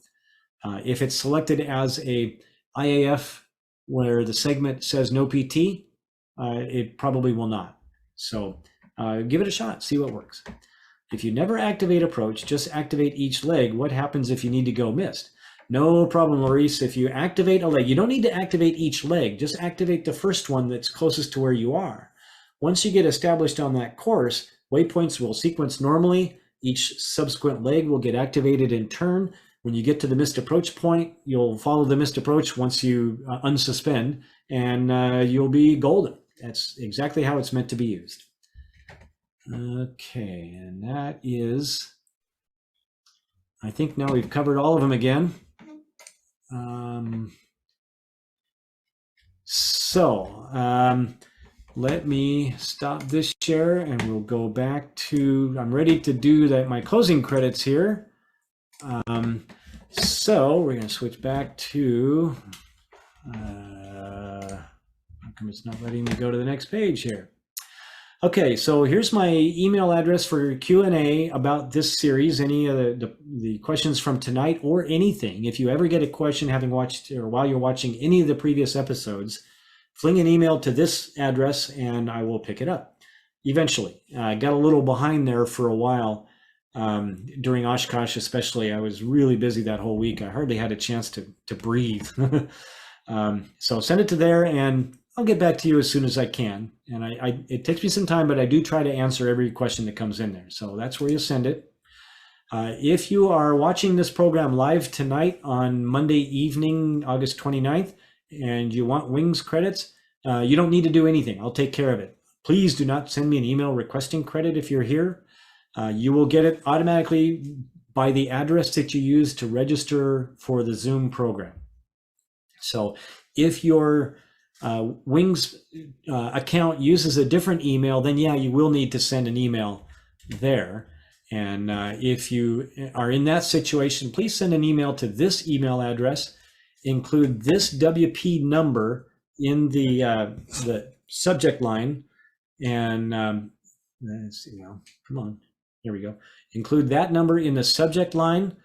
If it's selected as a IAF where the segment says no PT, it probably will not. So give it a shot, see what works. If you never activate approach, just activate each leg. What happens if you need to go missed? No problem, Maurice. If you activate a leg, you don't need to activate each leg. Just activate the first one that's closest to where you are. Once you get established on that course, waypoints will sequence normally. Each subsequent leg will get activated in turn. When you get to the missed approach point, you'll follow the missed approach once you unsuspend, and you'll be golden. That's exactly how it's meant to be used. Okay, and that is, I think now we've covered all of them again. Let me stop this share and we'll go back to, I'm ready to do my closing credits here. So we're going to switch back to, how come it's not letting me go to the next page here? Okay, so here's my email address for Q&A about this series, any of the questions from tonight or anything. If you ever get a question having watched or while you're watching any of the previous episodes, fling an email to this address and I will pick it up eventually. I got a little behind there for a while during Oshkosh especially. I was really busy that whole week. I hardly had a chance to breathe. So send it to there and I'll get back to you as soon as I can. And it takes me some time, but I do try to answer every question that comes in there. So that's where you send it. If you are watching this program live tonight on Monday evening, August 29th, and you want wings credits, you don't need to do anything. I'll take care of it. Please do not send me an email requesting credit if you're here. You will get it automatically by the address that you use to register for the Zoom program. So if your Wings account uses a different email, then yeah, you will need to send an email there. And if you are in that situation, please send an email to this email address. Include this WP number in the subject line, and let's see now. Come on, here we go. Include that number in the subject line,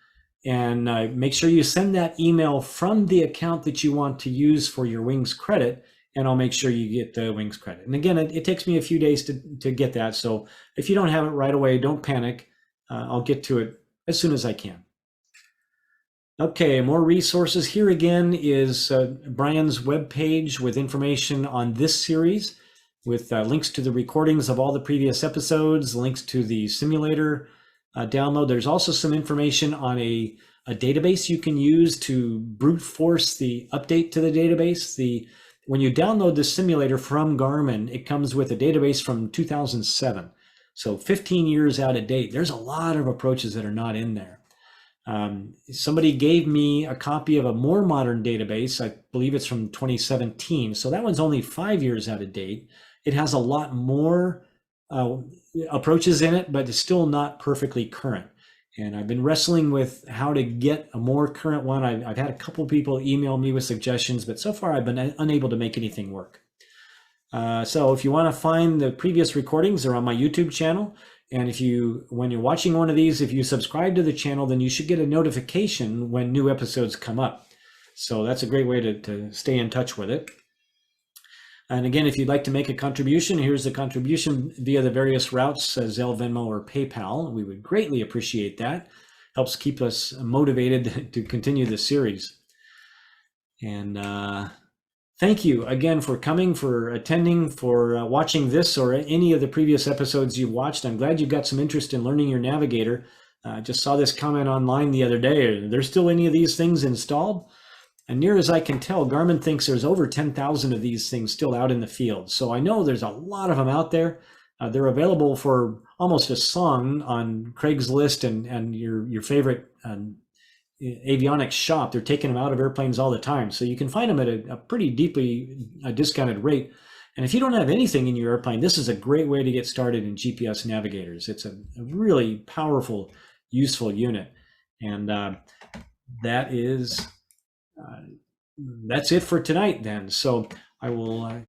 and make sure you send that email from the account that you want to use for your Wings credit, and I'll make sure you get the Wings credit. And again, it takes me a few days to get that, so if you don't have it right away, don't panic. I'll get to it as soon as I can. Okay, more resources. Here again is Brian's webpage with information on this series, with links to the recordings of all the previous episodes, links to the simulator download. There's also some information on a database you can use to brute force the update to the database. When you download the simulator from Garmin, it comes with a database from 2007. So 15 years out of date. There's a lot of approaches that are not in there. Somebody gave me a copy of a more modern database. I believe it's from 2017. So that one's only 5 years out of date. It has a lot more approaches in it, but it's still not perfectly current. And I've been wrestling with how to get a more current one. I've had a couple of people email me with suggestions, but so far I've been unable to make anything work. So if you want to find the previous recordings, they're on my YouTube channel. And when you're watching one of these, if you subscribe to the channel, then you should get a notification when new episodes come up. So that's a great way to stay in touch with it. And again, if you'd like to make a contribution, here's the contribution via the various routes, Zelle, Venmo, or PayPal. We would greatly appreciate that. Helps keep us motivated to continue the series. And thank you again for coming, for attending, for watching this or any of the previous episodes you've watched. I'm glad you've got some interest in learning your navigator. I just saw this comment online the other day. Are there still any of these things installed? And near as I can tell, Garmin thinks there's over 10,000 of these things still out in the field. So I know there's a lot of them out there. They're available for almost a song on Craigslist and your favorite avionics shop. They're taking them out of airplanes all the time. So you can find them at a pretty deeply discounted rate. And if you don't have anything in your airplane, this is a great way to get started in GPS navigators. It's a really powerful, useful unit. And that's it for tonight then. So I will